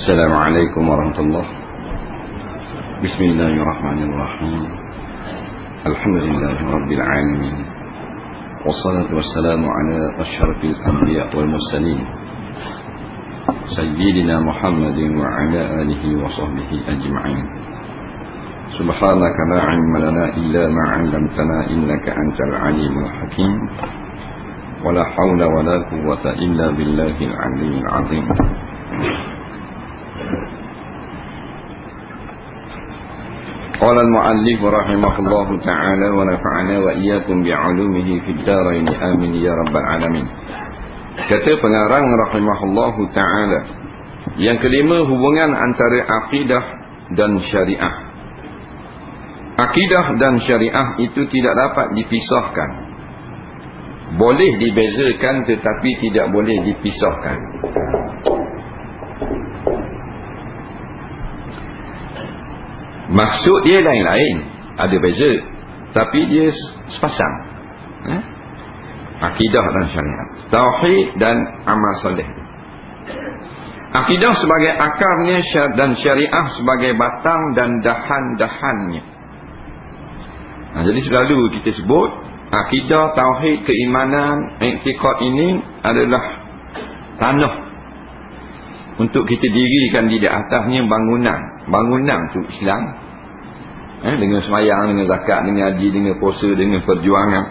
Assalamualaikum warahmatullahi. Bismillahirrahmanirrahim. Alhamdulillahirabbil alamin. Wassalatu wassalamu ala asyrafil anbiya wal mursalin sayyidina Muhammadin wa ala alihi wa sahbihi ajma'in. Subhanaka la ilma lana illa ma 'allamtana innaka antal alimul hakim. Wala haula wala quwwata illa billahil aliyyil azim. Qala al-mu'allif rahimahullahu ta'ala wa nafa'ana wa iyyakum bi'ulumihi fid dharain amin ya rabbal alamin. Kata pengarang rahimahullahu ta'ala, yang kelima, hubungan antara akidah dan syariah. Akidah dan syariah itu tidak dapat dipisahkan. Boleh dibezakan tetapi tidak boleh dipisahkan. Maksud dia lain-lain, ada beza, tapi dia sepasang. Akidah dan syariat, tauhid dan amal soleh. Akidah sebagai akarnya dan syariah sebagai batang dan dahan-dahannya. Jadi selalu kita sebut akidah, tauhid, keimanan, i'tiqad ini adalah tanah untuk kita dirikan di atasnya bangunan. Bangunan tu Islam, dengan sembahyang, dengan zakat, dengan haji, dengan puasa, dengan perjuangan.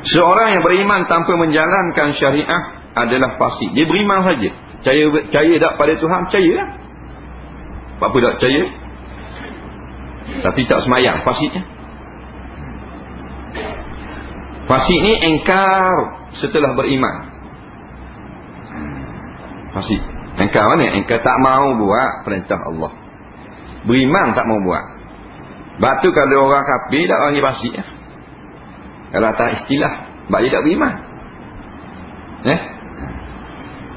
Seorang yang beriman tanpa menjalankan syariah adalah fasik. Dia beriman saja, percaya tak pada Tuhan, percaya lah. Apa tak percaya tapi tak sembahyang, fasiknya. Fasik ni engkar setelah beriman. Fasik engkar mana? Engkar tak mau buat perintah Allah. Beriman tak mau buat. Sebab tu kalau orang kafir tak orang dia fasik. Kalau tak istilah, sebab dia tak beriman.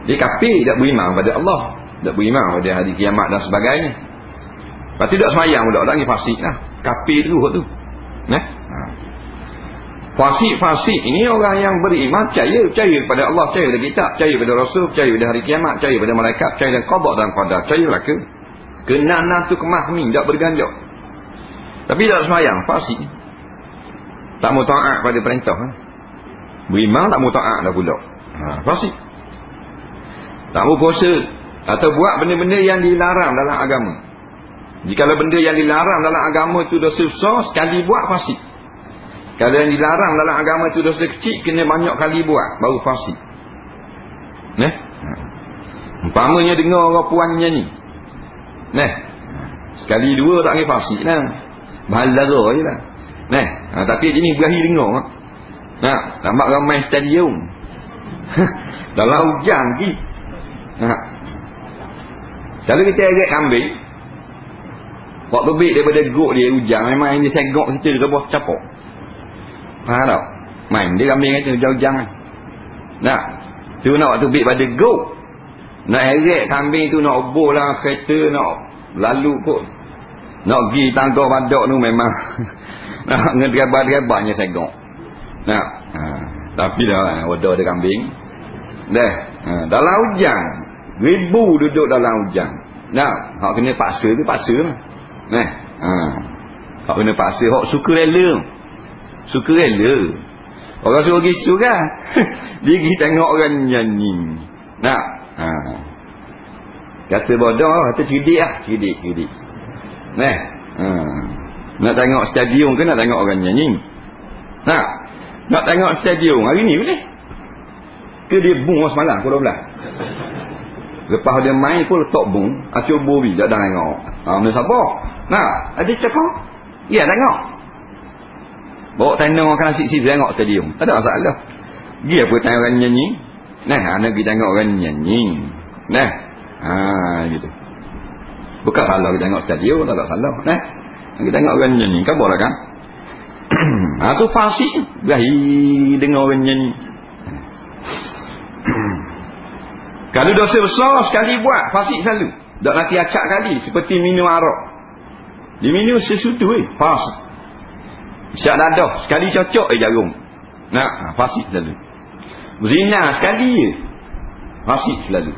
Dia kafir, tak beriman pada Allah, tak beriman pada hari kiamat dan sebagainya. Lepas tu tak semayang pula, orang dia fasik lah. Kafir tu. Fasik ini orang yang beriman, percaya kepada Allah, percaya pada kitab, percaya pada Rasul, percaya pada hari kiamat, percaya pada malaikat, percaya pada qada dan qadar, percayalah ke kenanan tu kemahmi, tak berganjak. Tapi tak semayang, fasik. Tak mau taat pada perintah. Beriman tak mau taat dah pula. Fasik. Tak mau puasa atau buat benda-benda yang dilarang dalam agama. Jikalau benda yang dilarang dalam agama itu dosa besar, sekali buat fasik. Kalau yang dilarang dalam agama itu dosa kecil, kena banyak kali buat, baru fasik. Umpamanya dengar orang puan nyanyi, sekali dua tak kena fasik lah, bahan lara je lah. Tapi ini berakhir dengar. Nampak ramai stadium dalam hujan lagi. Kalau kita agak kambing, waktu bik daripada gok dia hujan, memang dia segok kita ke bawah capok. Faham tak? Main dia kambing kata hujan-hujan kan. Tu nak waktu bik pada gok, nak erek kambing tu, nak obor lah kereta, nak lalu kot, nak pergi tangga badak tu memang nak ngedrabat-drabatnya segok. Tapi dah wadah dia kambing dalam hujan, ribu duduk dalam hujan. Hak kena paksa tu paksa lah. Hak kena paksa, hak suka rela. Orang suruh gisu kan. Dia pergi tengok orang nyanyi. Kata bodoh, kata cerdik. Nak tengok stadium ke nak tengok orang nyanyi? Nak tengok stadium hari ni boleh ke dia bung semalam pukul 12. Lepas dia main pun letak bung, acur bobi tak dah tengok. Mana siapa? Ada cakap? Ya, tengok. Bawa tandang makan nasi sini tengok stadium. Tak ada masalah. Dia apa tengok orang nyanyi? Anak pergi tengok orang nyanyi. Gitu. Bukan salah kita tengok stadium, tak salah. Kita tengok orang nyanyi, khabar lah kan? Tu fasik. Berakhir dengar orang nyanyi. Kalau dosa besar sekali buat, fasik selalu. Tak nanti acak kali, seperti minum arak. Diminum sesuatu fasik. Syak dadah, sekali cocok jarum. Fasik selalu. Zina sekali je, fasik selalu.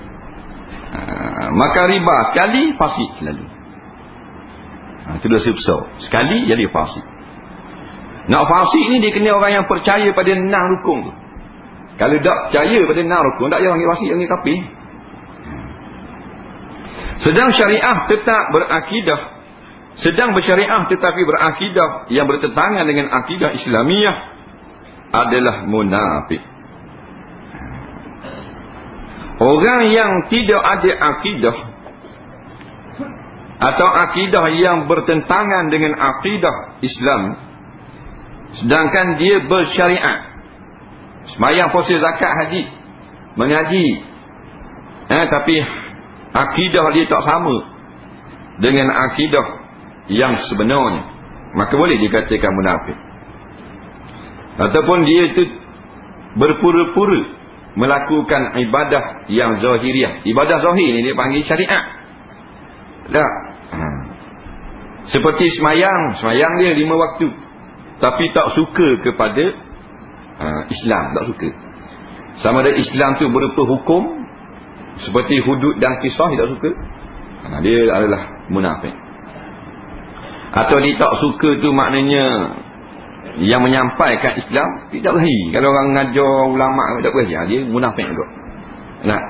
Maka riba sekali, fasik selalu. Itu dosa besar. Sekali jadi fasik. Nak fasik ni dia kena orang yang percaya pada 6 rukun tu. Kalau tak percaya pada 6 rukun, tak payah panggil fasik, panggil kafir. Sedang syariah tetap berakidah, sedang bersyariah tetapi berakidah yang bertentangan dengan akidah Islamiah adalah munafik. Orang yang tidak ada akidah atau akidah yang bertentangan dengan akidah Islam, sedangkan dia bersyariat, sembahyang, puasa, zakat, haji, mengaji, tapi akidah dia tak sama dengan akidah yang sebenarnya, maka boleh dikatakan munafik. Ataupun dia itu berpura-pura melakukan ibadah yang zahiriah. Ibadah zahir ni dia panggil syariat. Tak. Seperti semayang dia 5 waktu, tapi tak suka kepada Islam, tak suka. Sama ada Islam tu berupa hukum seperti hudud dan kisah, dia tak suka, dia adalah munafik. Atau dia tak suka tu maknanya yang menyampaikan Islam tidak berhari. Kalau orang mengajar ulama tak berhari, dia munafik juga. Nah.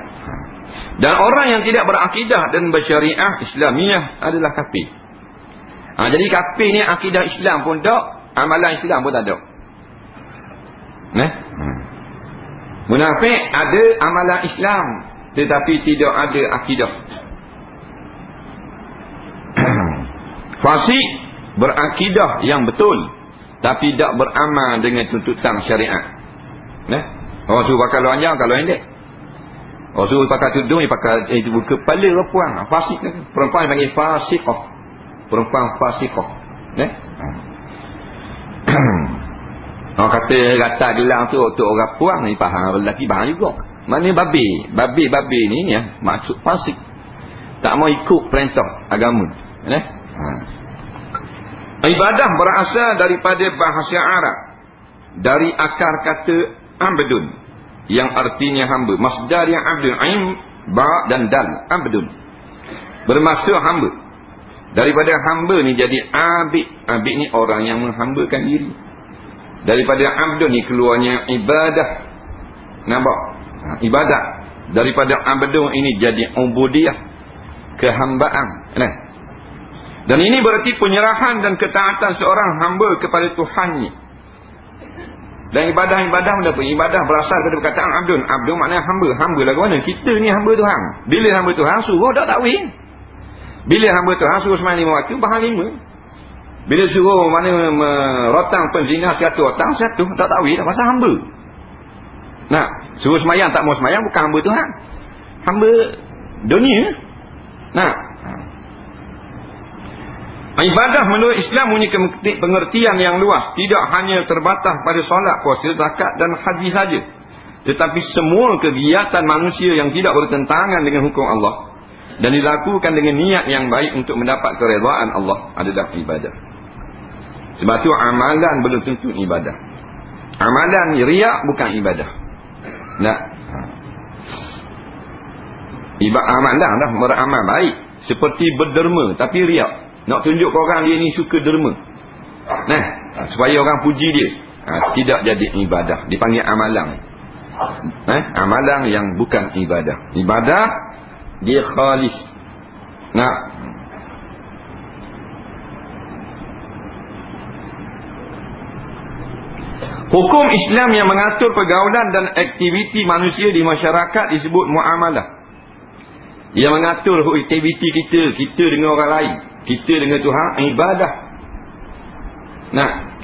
Dan orang yang tidak berakidah dan bersyariah Islamiah adalah kafir. Jadi kafir ni akidah Islam pun tak, amalan Islam pun tak ada. Munafik ada amalan Islam tetapi tidak ada akidah. Fasik berakidah yang betul tapi tak beramal dengan tuntutan syariat. Orang suruh pakai lonjang, kalau endek. Orang suruh pakai tudung, dia pakai kepala perempuan. Fasik kan? Perempuan panggil fasiqah. Perempuan fasiqah. Orang kata rata gelang tu untuk orang puang ni faham, lelaki faham juga. Maknanya babi ni maksud fasik. Tak mau ikut perintah agama. Ibadah berasal daripada bahasa Arab, dari akar kata abdun yang artinya hamba. Masdar yang abdun, ain, ba dan dal, abdun, bermaksud hamba. Daripada hamba ni jadi abid. Abid ni orang yang menghambakan diri. Daripada abdun ni keluarnya ibadah. Nampak? Ibadah. Daripada abdun ini jadi ubudiyah, kehambaan. Dan ini berarti penyerahan dan ketaatan seorang hamba kepada Tuhannya. Dan ibadah-ibadah apa? Ibadah berasal daripada perkataan abdun. Abdun maknanya hamba. Hamba lah ke mana? Kita ni hamba Tuhan. Bila hamba Tuhan suruh tak takwil. Bila hamba Tuhan suruh sembahyang 5 waktu, bahang 5. Bila suruh mana merotang penzina 100 orang, 100 tak takwil dah pasal hamba. Suruh sembahyang tak mau sembahyang bukan hamba Tuhan. Hamba dunia. Ibadah menurut Islam punya pengertian yang luas, tidak hanya terbatas pada solat, puasa, zakat dan haji saja, tetapi semua kegiatan manusia yang tidak bertentangan dengan hukum Allah dan dilakukan dengan niat yang baik untuk mendapat keredaan Allah adalah ibadah. Sebab tu amalan belum tentu ibadah. Amalan riak bukan ibadah. Amalan dah beramal baik, seperti berderma tapi riak. Nak tunjuk ke orang dia ni suka derma, supaya orang puji dia, tidak jadi ibadah. Dipanggil amalan. Amalan yang bukan ibadah. Ibadah dia khalis. Hukum Islam yang mengatur pergaulan dan aktiviti manusia di masyarakat disebut muamalah. Yang mengatur aktiviti kita dengan orang lain, kita dengan Tuhan, ibadah.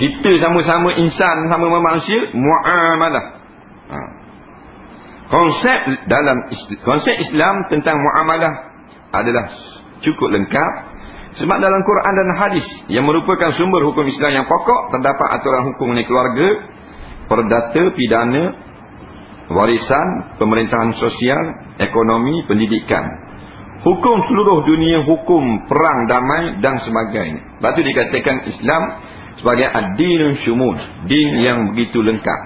Kita sama-sama insan, sama manusia, muamalah. Konsep Islam tentang muamalah adalah cukup lengkap. Sebab dalam Quran dan hadis yang merupakan sumber hukum Islam yang pokok, terdapat aturan hukum mengenai keluarga, perdata, pidana, warisan, pemerintahan sosial, ekonomi, pendidikan, hukum seluruh dunia, hukum perang damai dan sebagainya. Lepas itu dikatakan Islam sebagai ad-dinun syumul, din yang begitu lengkap.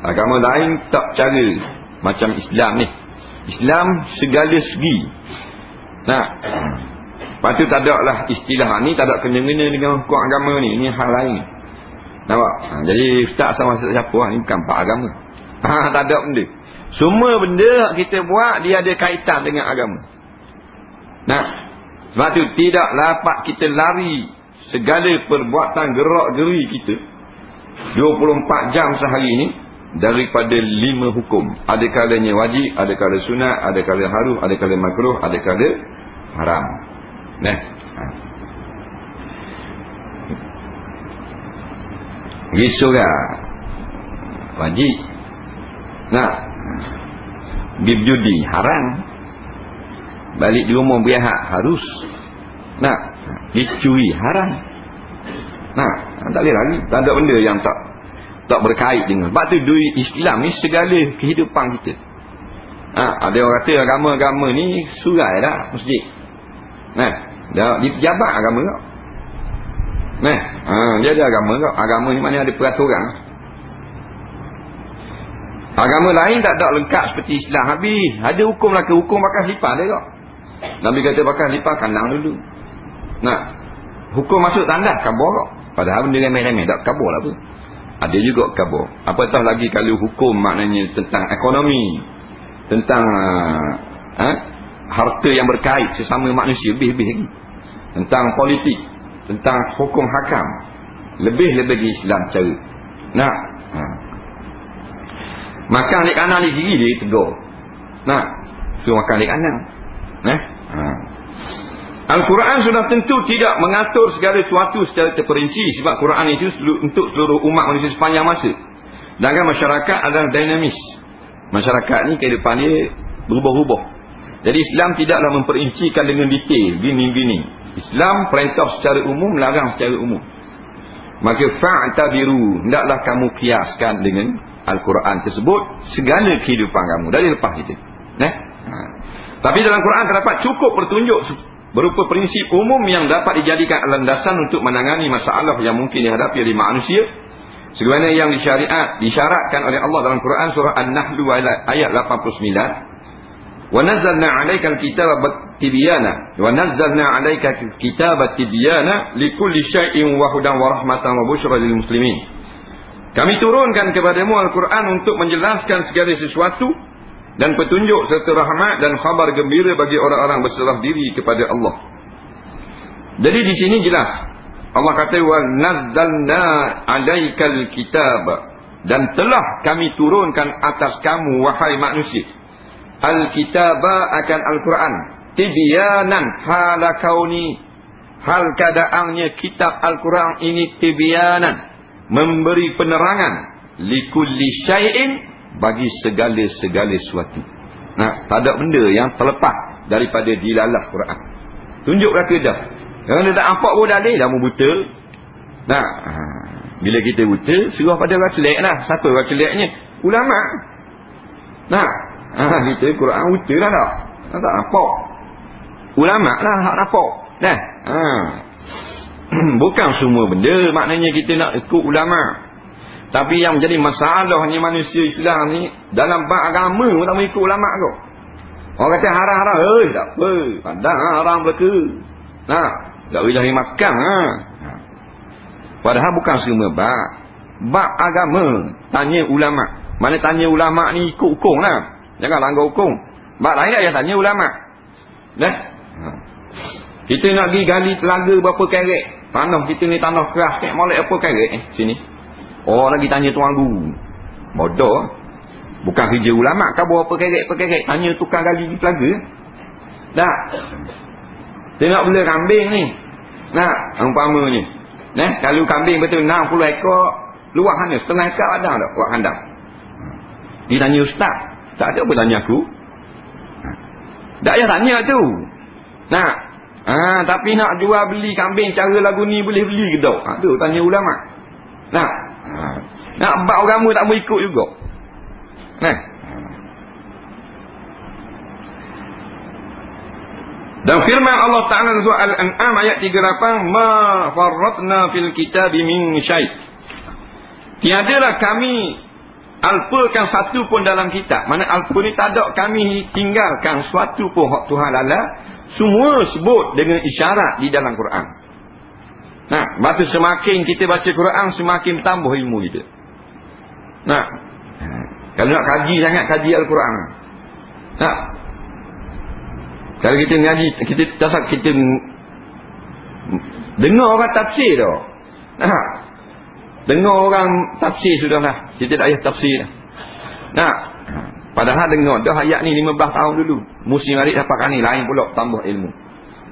Agama lain tak cara macam Islam ni. Islam segala segi. Nah, lepas tu tak ada lah istilah ni, tak ada kena-kena dengan hukum agama ni. Ini hal lain. Nampak? Jadi ustaz sama siapa ni bukan pak agama. Tak ada benda. Semua benda kita buat dia ada kaitan dengan agama. Nah, sebab tu tidak dapat kita lari segala perbuatan gerak-geri kita 24 jam sehari ni daripada 5 hukum. Ada kalanya wajib, ada kala sunat, ada kala harum, ada kala makruh, ada kala haram. Nah. Risura wajib. Nah. Berjudi haram. Balik di rumah berhak harus. Nah, dicuri haram. Nah, tak boleh lagi. Tak ada benda yang tak berkait dengan. Sebab tu duit Islam ni segala kehidupan kita. Ada orang kata agama-agama ni surai dah masjid. Nah, dah di pejabat agama kau. Nah, dia ada agama kau. Agama ni mana ada peraturan. Agama lain tak ada lengkap seperti Islam. Habis ada hukum lah ke hukum bakal lipat dia kau. Nabi kata bakal lipat kandang dulu. Nah, hukum masuk tandas kabur kau. Padahal benda remeh-remeh tak kabur lah tu. Ada juga kabur. Apatah lagi kalau hukum maknanya tentang ekonomi, tentang harta yang berkait sesama manusia, lebih-lebih lagi. Tentang politik, tentang hukum hakam, lebih-lebih lagi Islam cara. Nah, makan di kanan di kiri dia tegur. Nah, suruh makan di kanan. Al-Quran sudah tentu tidak mengatur segala sesuatu secara terperinci, sebab Quran itu untuk seluruh umat manusia sepanjang masa. Sedangkan masyarakat adalah dinamis. Masyarakat ni kehidupan dia berubah-ubah. Jadi Islam tidaklah memperincikan dengan detail gini-gini. Islam perintah secara umum, larang secara umum. Maka fa'tabiru, hendaklah kamu kiaskan dengan Al-Quran tersebut segala kehidupan kamu dari lepas kita. Tapi dalam Quran terdapat cukup petunjuk berupa prinsip umum yang dapat dijadikan landasan untuk menangani masalah yang mungkin dihadapi oleh manusia, sebagaimana yang disyaratkan oleh Allah dalam Quran surah An-Nahl ayat 89. Wa nazzalna 'alaikal kitaba tibyana wa nazzalna 'alaikal kitaba tibyana likulli syai'in wa hudan wa rahmatan wa busyra lil muslimin. Kami turunkan kepadamu Al-Quran untuk menjelaskan segala sesuatu dan petunjuk serta rahmat dan khabar gembira bagi orang-orang berserah diri kepada Allah. Jadi di sini jelas Allah kata wa nazzalna 'alaikal kitab, dan telah kami turunkan atas kamu wahai manusia al-kitaba akan Al-Quran tibyanan hala kauni, hal keadaannya kitab Al-Quran ini tibyanan, memberi penerangan likulli syai'in, bagi segala-segala sesuatu. Nah, tak ada benda yang terlepas daripada dilalah Quran. Tunjuk kata dah. Kalau dia tak nampak pun dalil dah mu buta. Nah, bila kita buta, suruh pada orang celek lah. Siapa orang celeknya? Ulama. Nah, kita Quran buta lah tak. Tak nampak. Ulama lah hak nampak. Nah, bukan semua benda maknanya kita nak ikut ulama. Tapi yang menjadi masalahnya manusia Islam ni, dalam bab agama pun tak mau ikut ulama kau. Orang kata haram-haram, tak apa, pandang haram belaka. Nah, tak boleh makan. Padahal bukan semua bab. Bab agama tanya ulama. Mana tanya ulama ni ikut hukum lah, jangan langgar hukum. Bab lain dia tanya ulama. Dah. Kita nak pergi gali telaga berapa karat. Tanah kita ni tanah keras, kat molek apa karat sini. Oh, lagi tanya tuan guru. Bodoh. Bukan kerja ulama kau berapa karat. Tanya tukang gali di telaga. Tak. Dia nak bela kambing ni. Nah, umpamanya. Kalau kambing betul 60 ekor, luar sana setengah ekor ada tak buat kandang. Dia tanya ustaz. Tak ada apa tanya aku. Tak payah tanya tu. Nah. Tapi nak jual beli kambing cara lagu ni boleh beli ke tak? Tu tanya ulama. Nah. Nak bab agama tak mau ikut juga. Dan firman Allah Ta'ala surah Al-An'am ayat 38, ma farratna fil kitab min syai'. Tiadalah kami alpakan satu pun dalam kitab. Mana alpa ni tak ada kami tinggalkan suatu pun hak Tuhan Allah. Semua sebut dengan isyarat di dalam Quran. Nah, batu semakin kita baca Quran, semakin bertambah ilmu kita. Nah, kalau nak kaji sangat, kaji Al-Quran. Nah, kalau kita ngaji, kita dengar orang tafsir dah. Nah, dengar orang tafsir sudahlah. Kita tak payah tafsir dah. Nah, padahal dengar dah ayat ni 15 tahun dulu. Musim hari dapatkan ni lain pula tambah ilmu.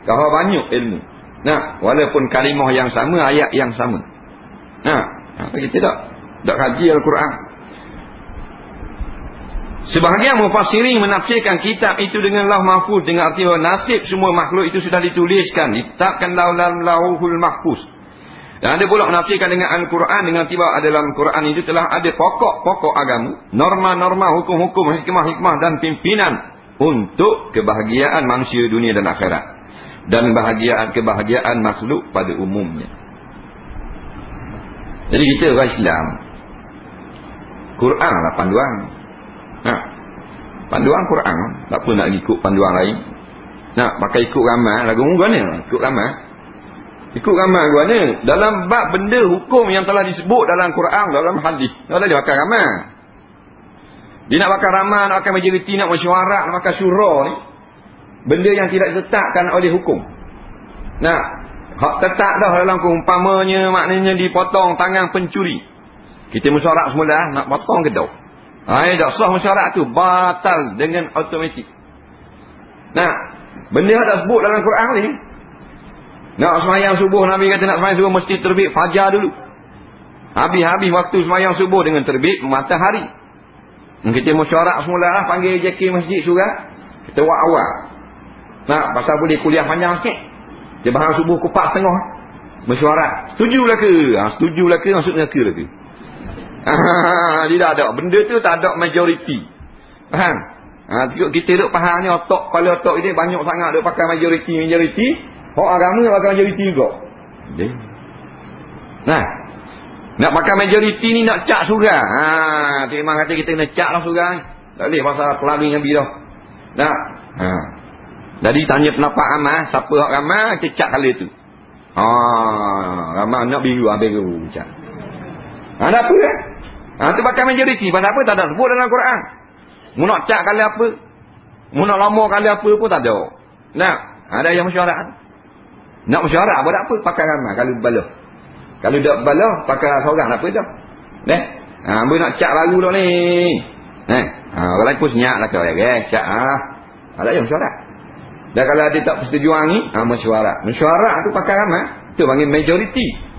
Kau banyak ilmu. Nah, walaupun kalimah yang sama, ayat yang sama. Nah, kita tak kaji Al-Quran. Sebahagian mufassirin menafsirkan kitab itu dengan lauh mahfuz, dengan arti bahawa nasib semua makhluk itu sudah dituliskan, ditetapkan dalam lauhul mahfuz. Dan ada pula menafsirkan dengan Al-Quran dengan arti bahawa dalam Quran itu telah ada pokok-pokok agama, norma-norma, hukum-hukum, hikmah-hikmah dan pimpinan untuk kebahagiaan manusia dunia dan akhirat, dan kebahagiaan makhluk pada umumnya. Jadi kita orang Islam, Quran lah panduan. Panduan Quran, tak apa nak ikut panduan lain. Nak pakai ikut ramai, lagu mana? Ikut ramai. Ikut ramai mana? Dalam bab benda hukum yang telah disebut dalam Quran, dalam hadis, tak ada dia pakai ramai. Dia nak pakai ramai, nak pakai majoriti, nak mesyuarat, nak pakai syura ni. Benda yang tidak ditetapkan oleh hukum. Nah, hak tetap dah dalam umpamanya, maknanya dipotong tangan pencuri. Kita mesyuarat semula, nak potong ke tak? Tak sah mesyuarat tu, batal dengan automatik. Nah, benda yang tak sebut dalam Quran ni. Nak semayang subuh, Nabi kata nak semayang subuh mesti terbit fajar dulu. Habis waktu semayang subuh dengan terbit matahari. Kita mesyuarat semula lah, panggil JK masjid surat. Kita buat awal. Nah, pasal boleh kuliah panjang sikit. Dia bahang subuh kupak setengah. Mesyuarat. Setujulah ke? Setujulah ke? Maksudnya ke lah ke? Dia tak ada. Benda tu tak ada majoriti. Faham? Kita duk faham ni otak, kepala otak kita banyak sangat duk pakai majoriti. Hak agama pakai majoriti juga. Nah, nak pakai majoriti ni nak cak surah. Cik Imam kata kita kena cak lah surah ni. Tak boleh pasal pelalui Nabi dah. Nah, jadi tanya pendapat amal, siapa hak ramai kita cak kali tu. Ramai nak biru cak. Ada apa kan? Tu pakai majoriti. Pasal apa? Tak ada sebut dalam Quran. Mu nak cak kali apa? Mu nak lama kali apa pun tak ada. Nah, ada yang mesyuarat. Nak mesyuarat buat apa? Pakai ramai. Kalau balah. Kalau tak balah, pakai seorang apa dah. Boleh nak cak lagu dah ni. Orang lain pun senyak lah kau. Cak. Ada yang mesyuarat. Dan kalau dia tak persetujuan ni, mesyuarat. Mesyuarat tu pakai ramai. Tu panggil majoriti.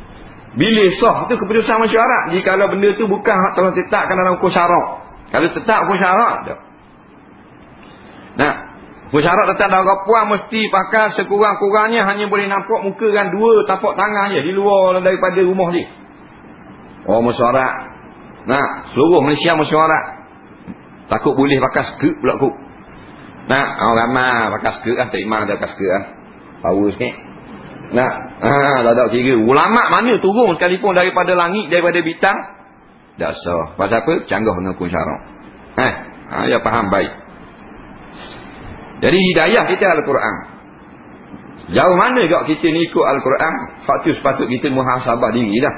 Bila sah tu keputusan mesyuarat. Jikalau benda tu bukan hak telah ditetapkan dalam hukum syarak. Kalau tetap hukum syarak tak. Nah, hukum syarak tetap dalam puan mesti pakai sekurang-kurangnya hanya boleh nampak muka dan 2 tapak tangan je di luar daripada rumah dia. Mesyuarat. Nah, seluruh Malaysia mesyuarat. Takut boleh pakai skirt pula kot. Nah, orang ramai pakai skirt lah. Tak imam ada pakai skirt lah. Power sikit. Nah, tak ada kira. Ulama mana turun sekalipun daripada langit, daripada bintang? Tak sah. Pasal apa? Canggah dengan hukum syarak. Ya faham baik. Jadi hidayah kita Al-Quran. Jauh mana juga kita ni ikut Al-Quran? Faktu sepatut kita muhasabah diri dah.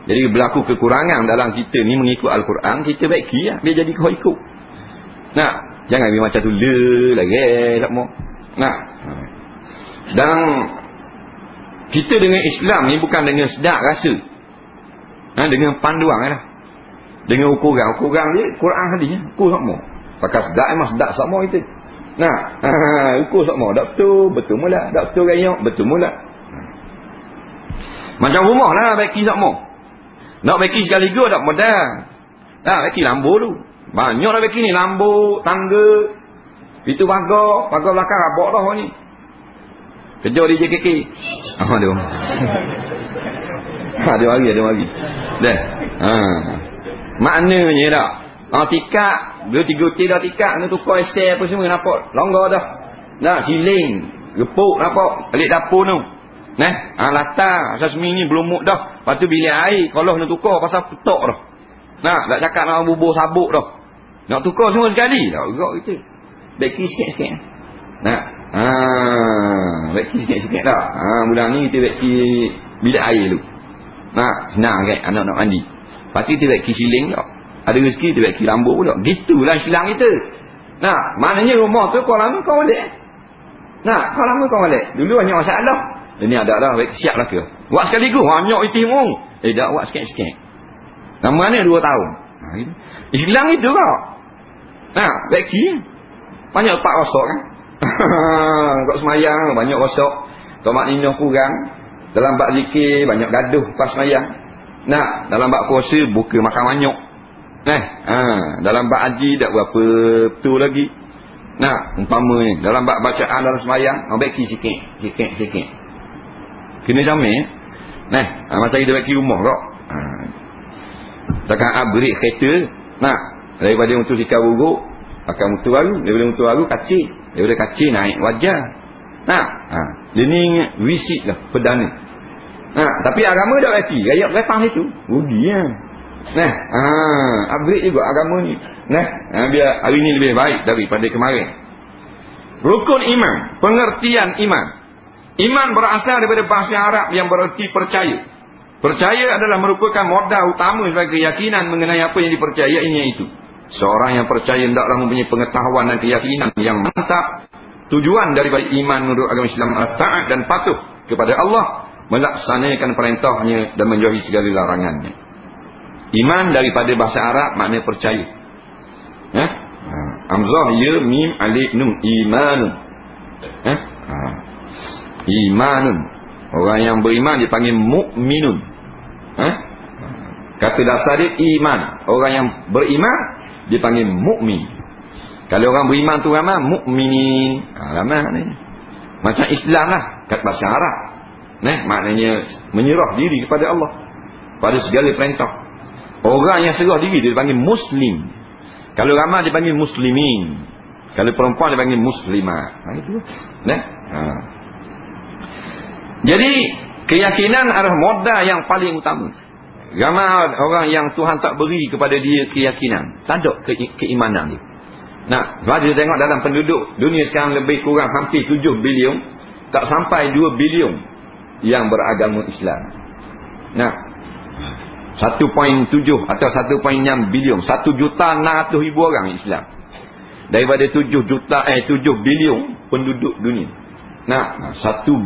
Jadi berlaku kekurangan dalam kita ni mengikut Al-Quran, kita baiki lah. Biar jadi kau ikut. Nah, jangan biar macam tu lagi tak mau. Nah. Dan kita dengan Islam ni bukan dengan sedap rasa. Dengan panduan lah. Dengan ukuran. Ukuran dia, Quran hadis. Ukur sama. Pakai sedap memang sedap sama itu. Nah, ukur sama. Tak betul mula. Tak betul rayak, betul mula. Macam rumah lah, baiki sama. Nak baiki sekaligus tak modal. Baiki lambu tu. Banyak lah baiki ni. Lambu, tangga, pintu pagar belakang, rabak dah ni. Kerja di JKK. Ada. Ada lagi. Dah. Maknanya dah. Tikak, dia 3 hotel dah tikak, ni tukar estel apa semua nampak longgar dah. Siling, gepuk nampak, balik dapur tu. Latar, asas ni belum muk dah. Lepas tu bilik air, kalau nak tukar pasal petok dah. Nak cakap nak bubuh sabuk dah. Nak tukar semua sekali. Tak juga gitu. Beki sikit-sikit. Nak. Beki sikit-sikit dah. Bulan ni kita beki bilik air dulu. Nak, senang kan anak nak mandi. Lepas tu kita beki siling tak. Ada rezeki kita beki rambut pula. Gitulah silang kita. Nak, maknanya rumah tu kau lama kau balik. Nak, kau lama kau balik. Dulu banyak masalah. Ini ada dah, baik siap lah ke. Buat sekaligus, banyak itimu. Tak buat sikit-sikit. Nama ni 2 tahun. Hilang itu kau. Nah, beki. Banyak lepak rosak kan. Kau semayang, banyak rosak. Kau maknanya kurang. Dalam bak zikir, banyak gaduh pas semayang. Nah, dalam bak puasa, buka makan banyak. Dalam bak haji, tak berapa betul lagi. Nah, umpamanya, dalam bak bacaan dalam semayang, beki sikit. Sikit-sikit. Kena jamin. Macam kita bagi rumah kau. Takkan upgrade kereta. Nah, daripada untuk sikar buruk akan motor baru. Daripada motor baru kacil. Daripada kacil naik wajar. Nah, dia ni visit lah perdana. Tapi agama dah bagi. Rakyat lepas itu rugi ya. Upgrade juga agama ni. Biar hari ni lebih baik daripada kemarin. Rukun iman, pengertian iman. Iman berasal daripada bahasa Arab yang bererti percaya. Percaya adalah merupakan modal utama sebagai keyakinan mengenai apa yang dipercayainya itu. Seorang yang percaya hendaklah mempunyai pengetahuan dan keyakinan yang mantap. Tujuan daripada iman menurut agama Islam adalah taat dan patuh kepada Allah, melaksanakan perintahnya dan menjauhi segala larangannya. Iman daripada bahasa Arab makna percaya. Hamzah ya mim alif nun imanun. Imanun. Orang yang beriman dipanggil mukminun. Kata dasar dia iman. Orang yang beriman dipanggil mukmin. Kalau orang beriman tu ramai mukminin. Ramai ni. Macam Islam lah kat bahasa Arab. Maknanya menyerah diri kepada Allah pada segala perintah. Orang yang serah diri dia dipanggil muslim. Kalau ramai dipanggil muslimin. Kalau perempuan dipanggil muslimah. Itu. Jadi keyakinan adalah modal yang paling utama. Ramai orang yang Tuhan tak beri kepada dia keyakinan. Tak ada keimanan dia. Sebab dia tengok dalam penduduk dunia sekarang lebih kurang hampir 7 bilion. Tak sampai 2 bilion yang beragama Islam. 1.7 atau 1.6 bilion. 1.600.000 orang Islam. Daripada 7 bilion penduduk dunia. 1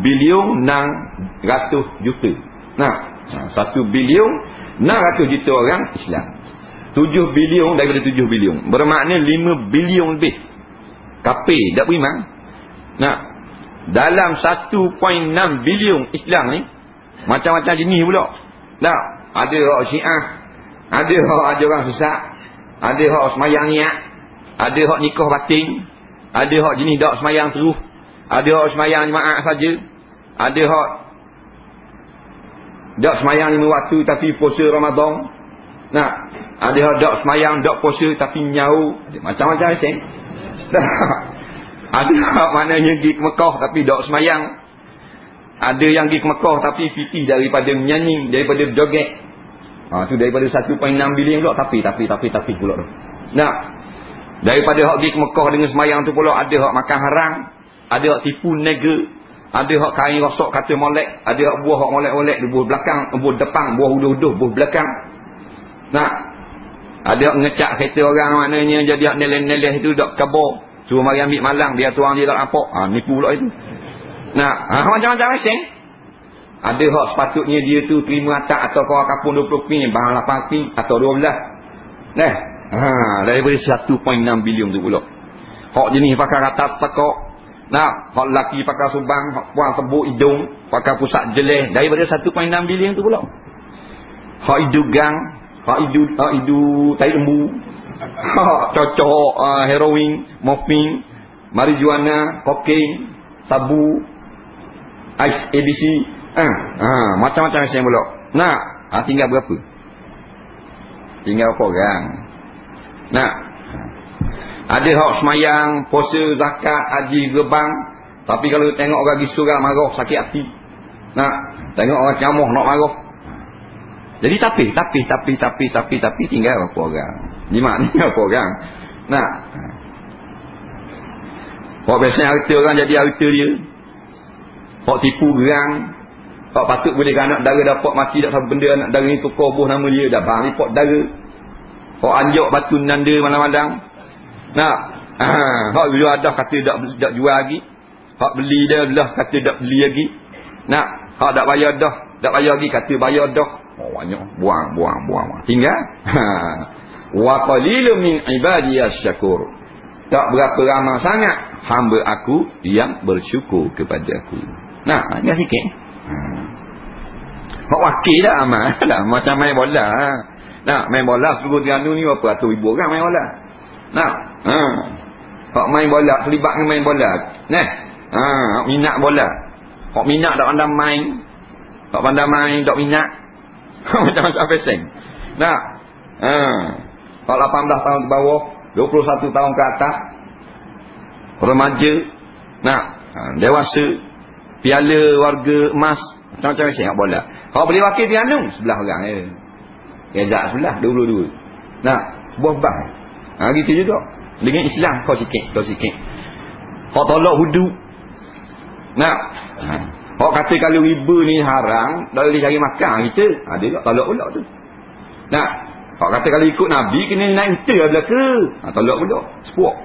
bilion 600 juta. 1 bilion 600 juta orang Islam. 7 bilion daripada 7 bilion. Bermakna 5 bilion lebih kafir tak beriman. Dalam 1.6 bilion Islam ni macam-macam jenis pula. Ada hak Syiah, ada hak ajaran sesat, ada hak semayang niat, ada hak nikah batin, ada hak jenis dak semayang terus, ada hak semayang jemaah saja, ada hak dak semayang 5 waktu tapi puasa Ramadan. Ada hak dak semayang dak puasa tapi nyau, macam-macam sen. Ada hak maknanya pergi ke Mekah tapi dak semayang. Ada yang pergi ke Mekah tapi fitih daripada menyanyi, daripada berjoget. Tu daripada 1.6 bilion pula tapi pula tu. Daripada hak pergi ke Mekah dengan semayang tu pula ada hak makan haram, ada hak tipu nega, ada hak kain rosak kata molek, ada hak buah hak molek-molek di buah belakang, buah depan, buah uduh-uduh, buah belakang. Ada hak ngecak kereta orang maknanya jadi hak neleh-neleh itu dak kabur. Suruh mari ambil malang biar tuang dia tak nampak. Nipu pula itu. Macam-macam macam. Ada hak sepatutnya dia tu terima atak atau kau kapun 20 pin, bahang 8 pin atau 12. Daripada 1.6 bilion tu pula. Hak jenis pakai rata tekok. Hak lelaki pakai subang, hak puan tebuk hidung, pakai pusat jeleh, daripada 1.6 bilion tu pula. Hak hidu gang, hak hidu tai lembu. Hak cocok heroin, morfin, marijuana, kokain, sabu, ais ABC. Macam-macam yang pula. Tinggal berapa? Tinggal berapa orang? Ada hak semayang, puasa, zakat, haji, gerbang. Tapi kalau tengok orang pergi surau marah, sakit hati. Tengok orang ceramah nak marah. Jadi tapi tinggal berapa orang? Jimat ni berapa orang? Nah. Hak biasanya harta orang jadi harta dia. Hak tipu gerang. Hak patut boleh anak dara dapat mati tak satu benda, anak dara ni tukar buh nama dia dah bang report dara. Hak anjak batu nanda malam-malam. Nah. Hak jual dah kata tak jual lagi. Hak beli dah belah kata tak beli lagi. Nak hak tak bayar dah, tak bayar lagi kata bayar dah. Oh banyak buang. Tinggal. Wa qalilun min ibadiyas syakur. Tak berapa ramai sangat hamba aku yang bersyukur kepada aku. Nah, ingat sikit. Hak wakil dah amal. Dah macam main bola. Nah, main bola seluruh Terengganu ni berapa ratus ribu orang main bola. Nah, hak main bola, terlibat dengan main bola. Nah, minat bola. Hak minat tak pandai main. Hak pandai main tak minat. Macam-macam peseng. Nah, hak 18 tahun ke bawah, 21 tahun ke atas, remaja, nah, dewasa, piala warga emas, macam-macam peseng hak bola. Hak boleh wakil Terengganu sebelah orang je. Kezak sebelah 22. Nah, buah bang. Gitu juga. Dengan Islam kau sikit. Hak tolak hudu. Nah, hak kata kalau riba ni haram, tak boleh cari makan kita. Ada tak tolak pula tu. Nah, hak kata kalau ikut Nabi kena naik unta belaka. Tolak pula. Sepuak.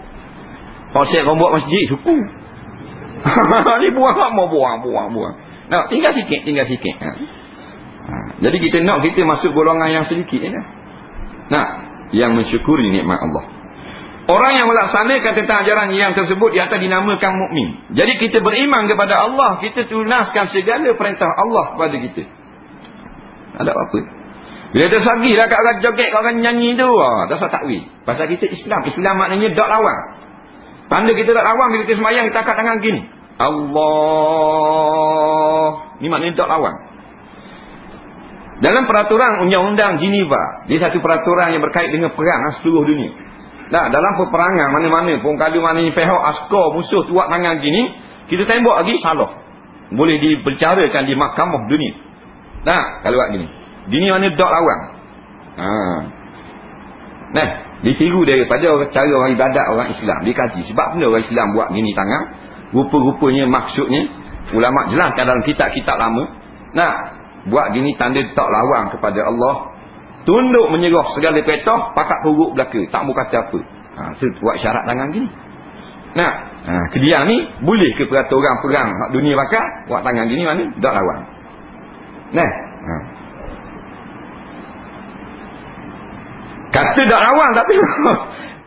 Hak siap kau buat masjid suku. Ni buang. Nah, tinggal sikit. Jadi kita nak kita masuk golongan yang sedikit ni. Nah, yang mensyukuri nikmat Allah. Orang yang melaksanakan tentang ajaran yang tersebut di atas dinamakan mukmin. Jadi kita beriman kepada Allah, kita tunaskan segala perintah Allah kepada kita. Ada apa? Bila tersagi lah kat orang joget, kat orang nyanyi tu, dah sah takwil. Pasal kita Islam. Islam maknanya tak lawan. Tanda kita tak lawan bila kita sembahyang, kita angkat tangan gini. Allah. Ni maknanya tak lawan. Dalam peraturan undang-undang Geneva, dia satu peraturan yang berkait dengan perang seluruh dunia. Nah, dalam peperangan mana-mana pun, kalau maknanya pihak askar musuh tuak tangan gini, kita tembak lagi salah. Boleh dibicarakan di mahkamah dunia. Nah, kalau buat gini. Gini mana tak lawan. Nah, ditiru daripada cara orang ibadat orang Islam. Dikaji. Sebab benda orang Islam buat gini tangan, rupa-rupanya maksudnya, ulama jelaskan dalam kitab-kitab lama. Nah, buat gini tanda tak lawan kepada Allah. Tunduk menyerah segala perintah, pakat perut belaka, tak mau kata apa. Tu buat syarat tangan gini. Nah, kedia ni boleh ke peraturan perang dunia bakar, buat tangan gini mana tak lawan. Nah, kata tak lawan tapi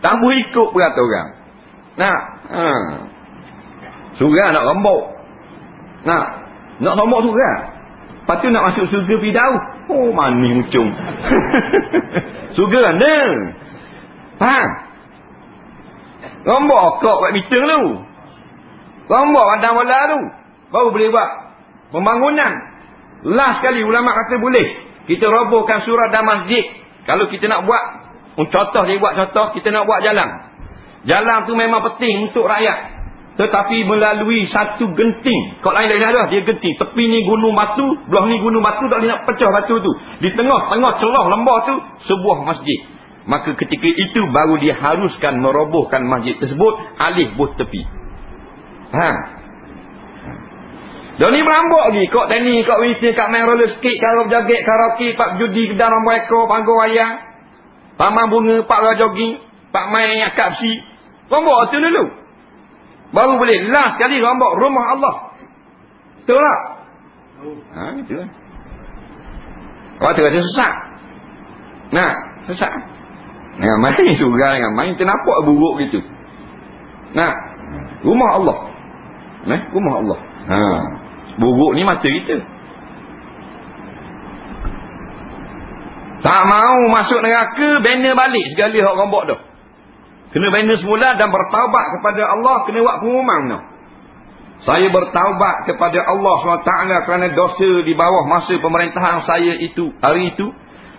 tak boleh ikut peraturan. Nah, surga nak rembuk. Nah, nak rembuk surga. Lepas tu nak masuk surga Firdaus. Oh, mani muncung. Surga mana? Faham? Rombok kok buat meeting tu. Rombok padang bola tu. Baru boleh buat pembangunan. Last sekali ulama kata boleh. Kita robohkan surau dan masjid. Kalau kita nak buat, contoh dia buat contoh, kita nak buat jalan. Jalan tu memang penting untuk rakyat. Tetapi melalui satu genting. Kau lain dari dah, dia genting. Tepi ni gunung batu, belah ni gunung batu, tak boleh nak pecah batu tu. Di tengah-tengah celah lembah tu, sebuah masjid. Maka ketika itu baru diharuskan merobohkan masjid tersebut alih buh tepi. Dan ni berambok lagi. Kau tani, kau winter, kau main roller skate, kau berjaget, karaoke, pak judi, kedai rambu ekor, panggung wayang, paman bunga, pak jogging, pak main akak besi. Rombok tu dulu. Baru boleh last sekali rombok rumah Allah. Betul tak? Gitu lah. Waktu rasa sesak. Nah, sesak. Dengan main surga, dengan main ternapak buruk gitu. Nah, rumah Allah. Rumah Allah. Buruk ni mata kita. Tak mau masuk neraka, banner balik segala hak rombok tu. Kena bina semula dan bertaubat kepada Allah. Kena buat pengumuman tu. Saya bertaubat kepada Allah SWT kerana dosa di bawah masa pemerintahan saya itu, hari itu,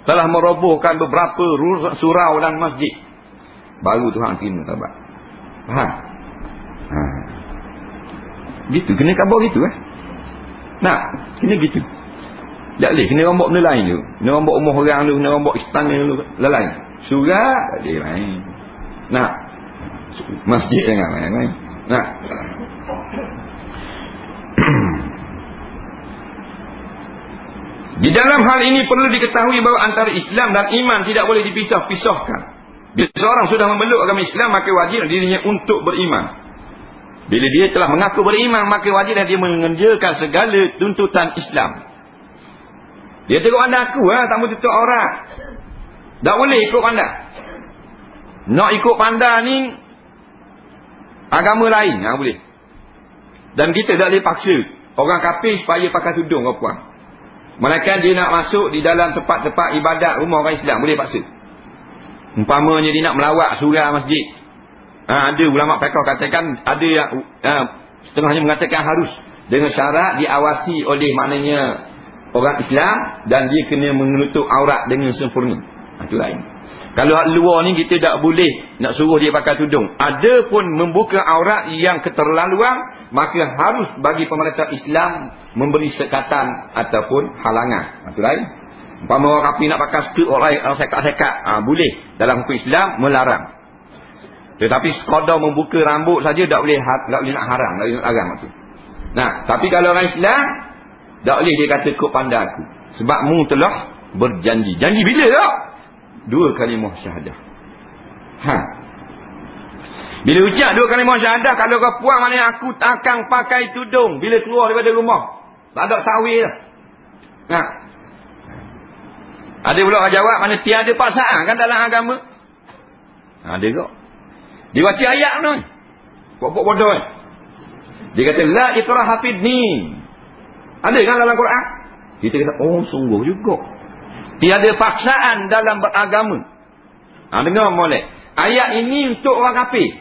telah merobohkan beberapa surau dan masjid. Baru Tuhan terima taubat. Faham? Gitu. Kena khabar gitu . Nah, kena gitu. Tak boleh, kena rombok benda lain tu. Kena rombok rumah orang tu, kena rombok istana tu, lain. Surat, tak boleh main. Nak. Masjid jangan main. Nak. Di dalam hal ini perlu diketahui bahawa antara Islam dan iman tidak boleh dipisah-pisahkan. Bila seorang sudah memeluk agama Islam, maka wajib dirinya untuk beriman. Bila dia telah mengaku beriman, maka wajiblah dia mengerjakan segala tuntutan Islam. Dia tengok anda aku, tak mau tutup aurat. Tak boleh ikut pandai. Nak ikut pandai ni agama lain, boleh. Dan kita tak boleh paksa orang kafir supaya pakai tudung kau puan. Melainkan dia nak masuk di dalam tempat-tempat ibadat rumah orang Islam, boleh paksa. Umpamanya dia nak melawat surau masjid. Ada ulama fiqh katakan, ada yang setengahnya mengatakan harus dengan syarat diawasi oleh maknanya orang Islam dan dia kena menutup aurat dengan sempurna. Itu lain. Kalau luar ni kita tak boleh nak suruh dia pakai tudung. Ada pun membuka aurat yang keterlaluan, maka harus bagi pemerintah Islam memberi sekatan ataupun halangan. Itu lain. Umpama orang kafir nak pakai skirt orang sekat-sekat, boleh. Dalam hukum Islam melarang. Tetapi sekadar membuka rambut saja tak boleh nak haram, tak boleh nak larang tu. Nah, tapi kalau orang Islam tak boleh dia kata kau pandai aku. Sebab mu telah berjanji. Janji bila tak? 2 kalimah syahadah. Bila ucap 2 kalimah syahadah, kalau kau puan maknanya aku takkan pakai tudung bila keluar daripada rumah. Tak ada sawir lah. Ada pula orang jawab mana tiada paksaan kan dalam agama. Ada tak? Dia baca ayat tu. Pokok bodoh ni. Dia kata la ikrah fid din. Ada kan dalam Quran? Kita kata sungguh juga. Tiada paksaan dalam beragama. Dengar molek. Ayat ini untuk orang kafir.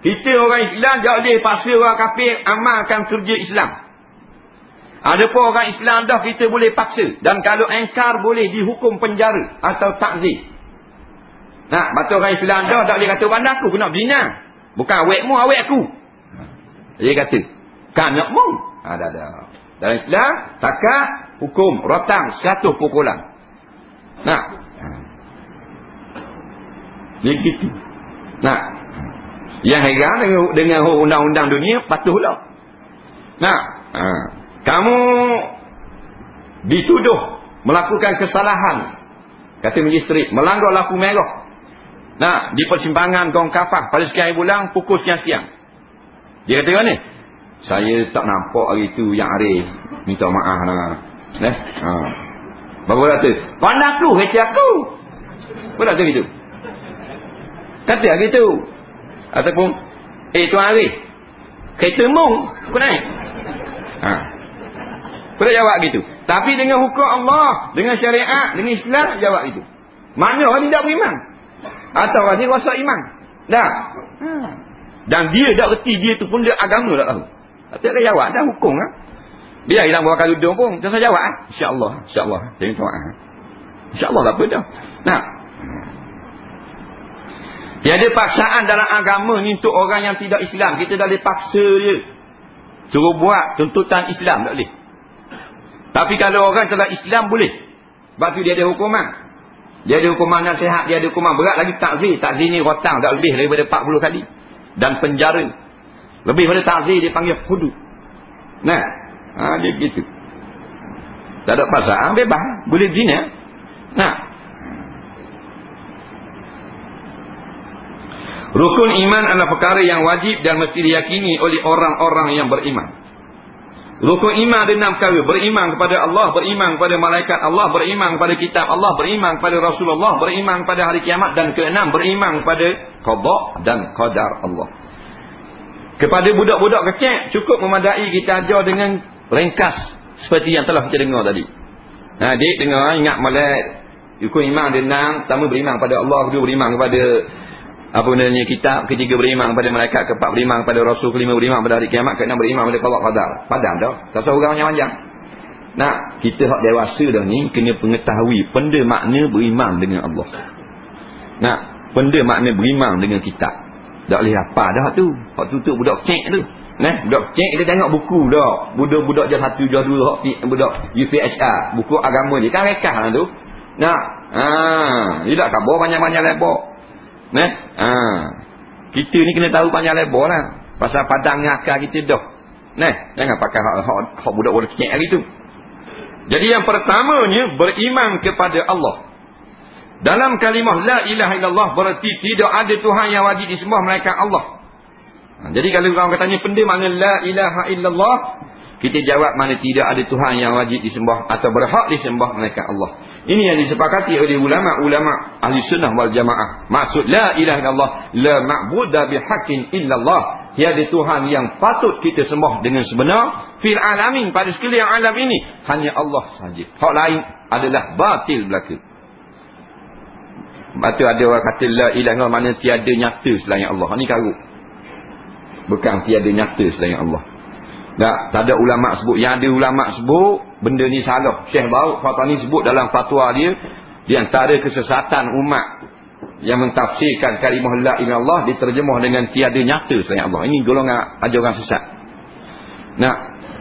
Kita orang Islam tak boleh paksa orang kafir amalkan kerja Islam. Ada pun orang Islam dah kita boleh paksa. Dan kalau engkar boleh dihukum penjara atau takzir. Betul orang Islam dah tak boleh kata pandai aku kena bina. Bukan awekmu, awek aku. Dia kata kan nakmu. Dah. Dalam Islam takat hukum rotang 100 pukulan. Dia gitu. Yang heran dengan undang-undang dunia patuhlah. Kamu dituduh melakukan kesalahan, kata magistrate, melanggar lampu merah. Di persimpangan Gong Kapang pada sekian bulan pukul sekian-sekian. Dia kata mana? Saya tak nampak hari tu yang Arif minta maaf lah. Bapak kata, pandai aku, kata aku. Apa kata gitu? Kata gitu. Ataupun, Tuan Arif, kereta mung, aku naik. Aku tak jawab gitu. Tapi dengan hukum Allah, dengan syariat, dengan Islam, jawab gitu. Mana orang tidak beriman? Atau orang ni rosak iman. Dah. Dan dia tak reti dia tu pun dia agama tak tahu. Tak ada jawab, dah hukum lah. Dia hilang bawa kaludung pun, tak saya jawab. InsyaAllah. Saya minta maaf. InsyaAllah tak apa dah. Tiada paksaan dalam agama ni untuk orang yang tidak Islam. Kita dah boleh paksa dia. Suruh buat tuntutan Islam, tak boleh. Tapi kalau orang telah Islam boleh. Sebab tu dia ada hukuman. Dia ada hukuman nasihat, dia ada hukuman berat lagi takzir. Takzir ni rotang tak lebih daripada 40 kali. Dan penjara. Lebih pada takzir dia panggil hudud. Dia begitu. Tak ada paksaan, bebas. Boleh zina. Rukun iman adalah perkara yang wajib dan mesti diyakini oleh orang-orang yang beriman. Rukun iman ada 6 perkara. Beriman kepada Allah, beriman kepada malaikat Allah, beriman kepada kitab Allah, beriman kepada Rasulullah, beriman kepada hari kiamat, dan ke-6 beriman kepada qada dan qadar Allah. Kepada budak-budak kecil cukup memadai kita ajar dengan ringkas seperti yang telah kita dengar tadi. Adik dengar, ingat molek. Rukun iman ada 6. Pertama beriman kepada Allah, kedua beriman kepada kitab, ketiga beriman kepada malaikat, keempat beriman kepada Rasul, kelima beriman kepada hari kiamat, keenam beriman kepada qada qadar. Padam dah. Tak usah orang panjang-panjang. Kita hak dewasa dah ni kena mengetahui benda makna beriman dengan Allah. Benda makna beriman dengan kitab. Tak boleh apa dah tu. Hak tutup budak kecil tu. Budak kecil kita tengok buku dah. Budak je 1 je 2 budak UPHR, buku agama dia kan rekah lah tu. Dia tak khabar panjang-panjang lebar. Kita ni kena tahu panjang lebar lah. Pasal padang dengan akal kita dah. Jangan pakai hak budak-budak kecil hari tu. Jadi yang pertamanya, beriman kepada Allah. Dalam kalimah la ilaha illallah berarti tidak ada Tuhan yang wajib disembah melainkan Allah. Jadi kalau orang katanya benda mana la ilaha illallah, kita jawab mana tidak ada Tuhan yang wajib disembah atau berhak disembah melainkan Allah. Ini yang disepakati oleh ulama-ulama ahli sunnah wal jamaah. Maksud la ilaha illallah, la ma'buda bihaqqin illallah. Tiada Tuhan yang patut kita sembah dengan sebenar fil alamin, pada sekalian alam ini hanya Allah sahaja. Hak lain adalah batil belaka. Betul ada orang kata la ilaha illallah mana tiada nyata selain Allah. Ini karut. Bukan tiada nyata selain Allah. Tak ada ulama sebut. Yang ada ulama sebut benda ni salah. Syekh Baruq Fatani sebut dalam fatwa dia, di antara kesesatan umat yang mentafsirkan kalimah la ilaha illallah diterjemah dengan tiada nyata selain Allah. Ini golongan ajaran sesat.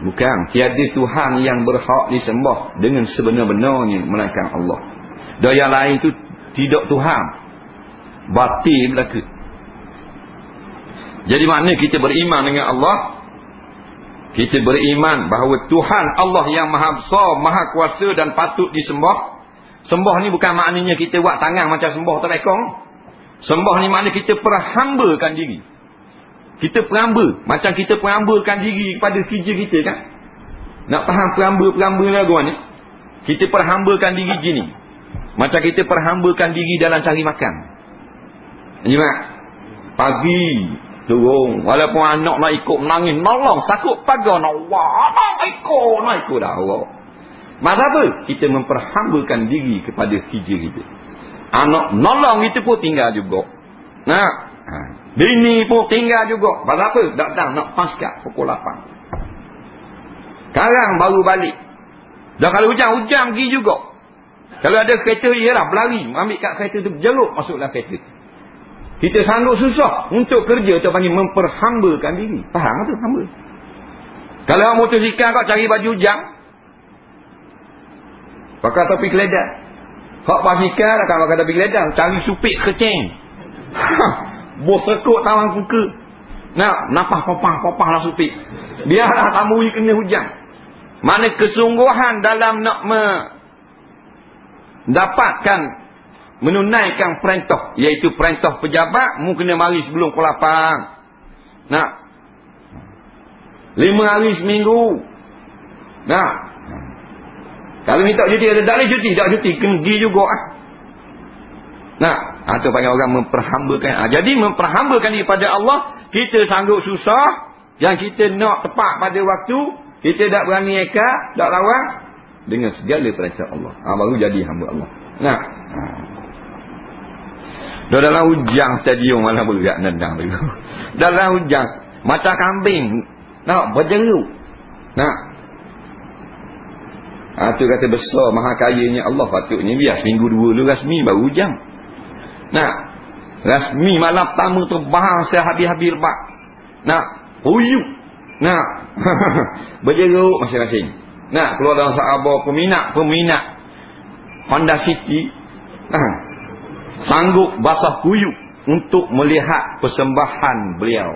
Bukan tiada Tuhan yang berhak disembah dengan sebenar-benarnya melainkan Allah. Dan yang lain itu tidak Tuhan, batil belaka. Jadi makna kita beriman dengan Allah, kita beriman bahawa Tuhan Allah yang maha besar, maha kuasa dan patut disembah. Sembah ni bukan maknanya kita buat tangan macam sembah terekong. Sembah ni makna kita perhambakan diri. Kita perhamba, macam kita perhambakan diri kepada kerja kita kan. Nak faham perhamba lagu ni? Kita perhambakan diri gini. Macam kita perhambakan diri dalam cari makan. Nyimak. Pagi turun, walaupun anak nak ikut menangis, nolong, sakut pagar nak ikut dah Allah. Masa apa? Kita memperhambakan diri kepada kerja kita. Anak nolong itu pun tinggal juga. Bini pun tinggal juga. Masa apa? Datang nak pasca pukul 8. Sekarang baru balik. Dan kalau hujan pergi juga. Kalau ada kereta ialah berlari, ambil kat kereta tu, jeruk masuk dalam kereta. Kita sanggup susah untuk kerja, tu panggil memperhambakan diri. Faham tu hamba? Kalau orang motosikal kau cari baju hujan, pakai topi keledar. Hak basikal akan pakai topi keledar, cari supik kecing. Bos sekut tangan kuka. Napah popah lah supik. Biarlah tamui kena hujan. Mana kesungguhan dalam nak mendapatkan, menunaikan perintah, iaitu perintah pejabat, mu kena mari sebelum pukul 8. 5 hari seminggu. Kalau minta cuti, ada tak boleh cuti, tak cuti, kena pergi juga. Itu panggil orang memperhambakan. Jadi memperhambakan kepada Allah, kita sanggup susah, yang kita nak tepat pada waktu, kita tak berani ikat, tak lawan, dengan segala perintah Allah. Baru jadi hamba Allah. Dalam hujan stadium mana berat nendang tu. Dalam hujan macam kambing nak berjeruk. Tu kata besar maha kayanya Allah, patutnya biar seminggu 2 dulu rasmi baru hujan. Rasmi malam pertama terbang sehabis-habis lebat. Huyuk. Berjeruk masing-masing. Keluar dalam Sabah peminat Honda City sanggup basah kuyuk untuk melihat persembahan beliau.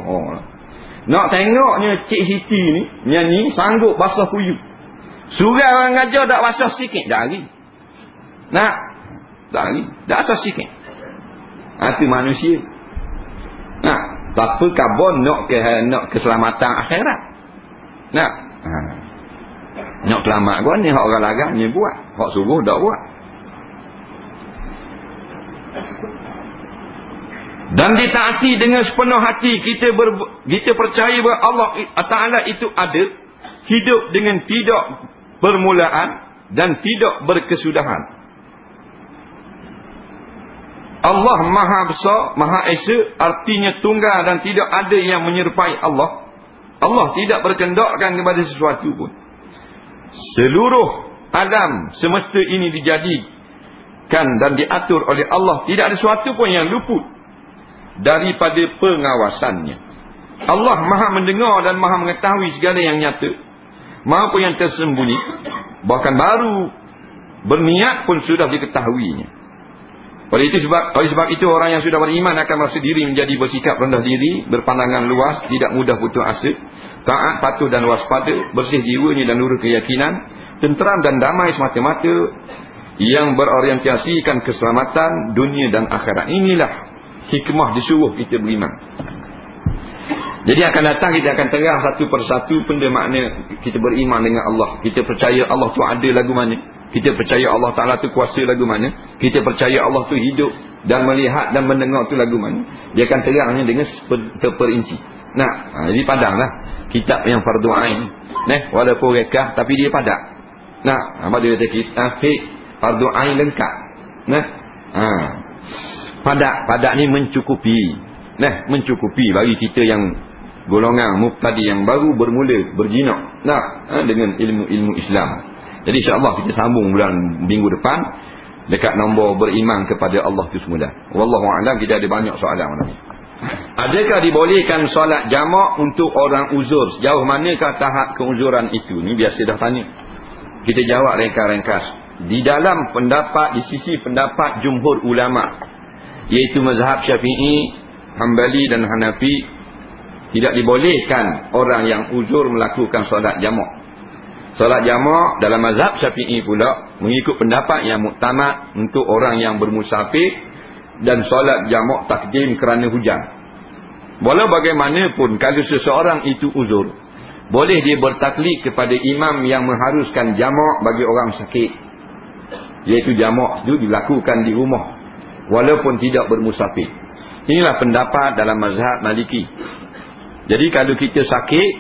Nak tengoknya Cik Siti ni nyanyi sanggup basah kuyuk. Surat orang ngajar tak basah sikit dah hari. Tak hari, dah basah sikit. Itu manusia. Tapi khabar nak keselamatan akhirat. Nak selamat kau ni hak orang larang ni buat, hak suruh tak buat. Dan ditaati dengan sepenuh hati, kita percaya bahawa Allah Ta'ala itu ada, hidup dengan tidak permulaan dan tidak berkesudahan. Allah Maha Besar, Maha Esa, artinya tunggal dan tidak ada yang menyerupai Allah. Allah tidak berkendakkan kepada sesuatu pun. Seluruh alam semesta ini dijadikan dan diatur oleh Allah. Tidak ada sesuatu pun yang luput daripada pengawasannya. Allah maha mendengar dan maha mengetahui segala yang nyata maupun yang tersembunyi. Bahkan baru berniat pun sudah diketahuinya. Oleh sebab itu orang yang sudah beriman akan merasa diri menjadi bersikap rendah diri, berpandangan luas, tidak mudah putus asa, taat, patuh dan waspada, bersih jiwanya dan nurut keyakinan, tenteram dan damai semata-mata, yang berorientasikan keselamatan dunia dan akhirat. Inilah hikmah disuruh kita beriman. Jadi akan datang kita akan terang satu persatu benda makna kita beriman dengan Allah. Kita percaya Allah tu ada lagu mana. Kita percaya Allah Ta'ala tu kuasa lagu mana. Kita percaya Allah tu hidup dan melihat dan mendengar tu lagu mana. Dia akan terangnya dengan terperinci. Nah, jadi padanglah kitab yang fardu ain. Walaupun rekah tapi dia padak. Nah, apa dia kata kita fardu ain lengkap. Padak ni mencukupi. Mencukupi bagi kita yang golongan mubtadi yang baru bermula berjinak dengan ilmu Islam. Jadi insya-Allah kita sambung bulan minggu depan dekat nombor beriman kepada Allah tu semula. Wallahu a'lam. Kita ada banyak soalan malam ni. Adakah dibolehkan solat jamak untuk orang uzur? Sejauh manakah tahap keuzuran itu? Ni biasa dah tanya. Kita jawab ringkas-ringkas. Di dalam pendapat, di sisi pendapat jumhur ulama, iaitu mazhab Syafi'i, Hanbali dan Hanafi, tidak dibolehkan orang yang uzur melakukan solat jamak. Solat jamak dalam mazhab Syafi'i pula mengikut pendapat yang muktamad untuk orang yang bermusafir, dan solat jamak takdim kerana hujan. Walau bagaimanapun kalau seseorang itu uzur, boleh dia bertaklid kepada imam yang mengharuskan jamak bagi orang sakit, iaitu jamak itu dilakukan di rumah walaupun tidak bermusafir. Inilah pendapat dalam mazhab Maliki. Jadi kalau kita sakit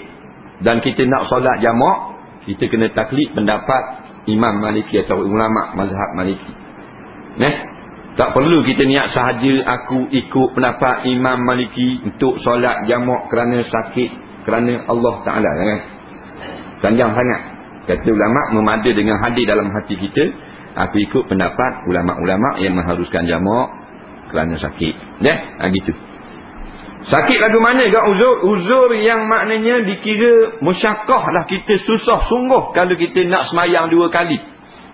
dan kita nak solat jamak, kita kena taklid pendapat Imam Maliki atau ulama mazhab Maliki. Tak perlu kita niat sahaja aku ikut pendapat Imam Maliki untuk solat jamak kerana sakit, kerana Allah Ta'ala, kan? Panjang sangat. Kata ulama memada dengan hadis dalam hati kita, aku ikut pendapat ulama-ulama yang mengharuskan jamak kerana sakit. Gitu. Sakit lagu mana ke uzur? Uzur yang maknanya dikira musyakkah lah, kita susah sungguh kalau kita nak semayang 2 kali.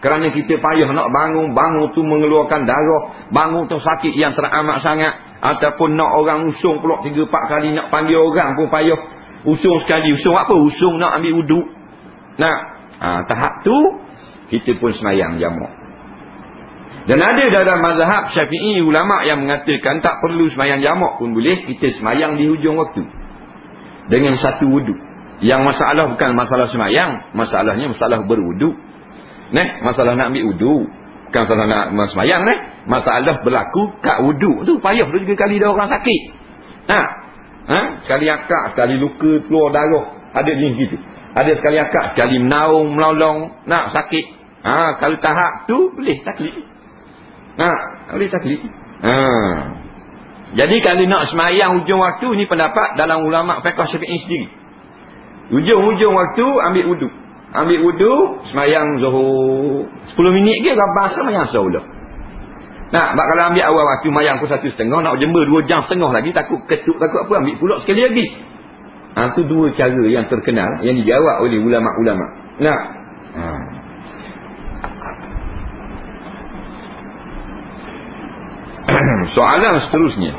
Kerana kita payah nak bangun tu mengeluarkan darah, bangun tu sakit yang teramat sangat, ataupun nak orang usung pula 3-4 kali, nak panggil orang pun payah. Usung sekali, usung apa? Usung nak ambil wuduk. Tahap tu kita pun semayang jamak. Dan ada dalam mazhab Syafi'i ulama yang mengatakan tak perlu semayang jamak pun boleh, kita semayang di hujung waktu dengan satu wuduk. Yang masalah bukan masalah semayang, masalahnya masalah berwuduk. Masalah nak ambil wuduk, bukan masalah nak semayang. Masalah berlaku kat wuduk tu payah 2 kali dah orang sakit. Sekali akak, sekali luka keluar darah, ada jenis gitu. Ada sekali akak, sekali menaung melolong, nak sakit. Kalau tahap tu boleh taklid. Boleh taklid. Jadi kalau nak semayang hujung waktu, ni pendapat dalam ulama fiqh Syafi'i sendiri. Hujung-hujung waktu ambil wuduk. Ambil wuduk, semayang zuhur 10 minit ke rabas semayang asar. Kalau ambil awal waktu semayang pun 1.5, nak jember 2 jam setengah lagi, takut ketuk, takut apa, ambil pulak sekali lagi. Itu 2 cara yang terkenal yang dijawab oleh ulama-ulama. Soalan seterusnya,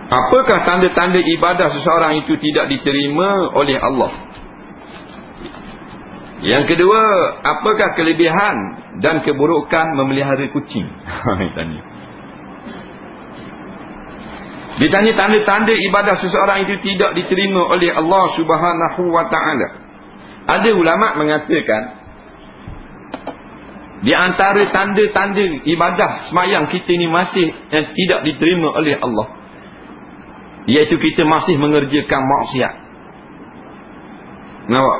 apakah tanda-tanda ibadah seseorang itu tidak diterima oleh Allah? Yang kedua, apakah kelebihan dan keburukan memelihara kucing? Ditanya tanda-tanda ibadah seseorang itu tidak diterima oleh Allah Subhanahu wa ta'ala. Ada ulama mengatakan di antara tanda-tanda ibadah semayang kita ni masih yang tidak diterima oleh Allah, iaitu kita masih mengerjakan maksiat. Nampak?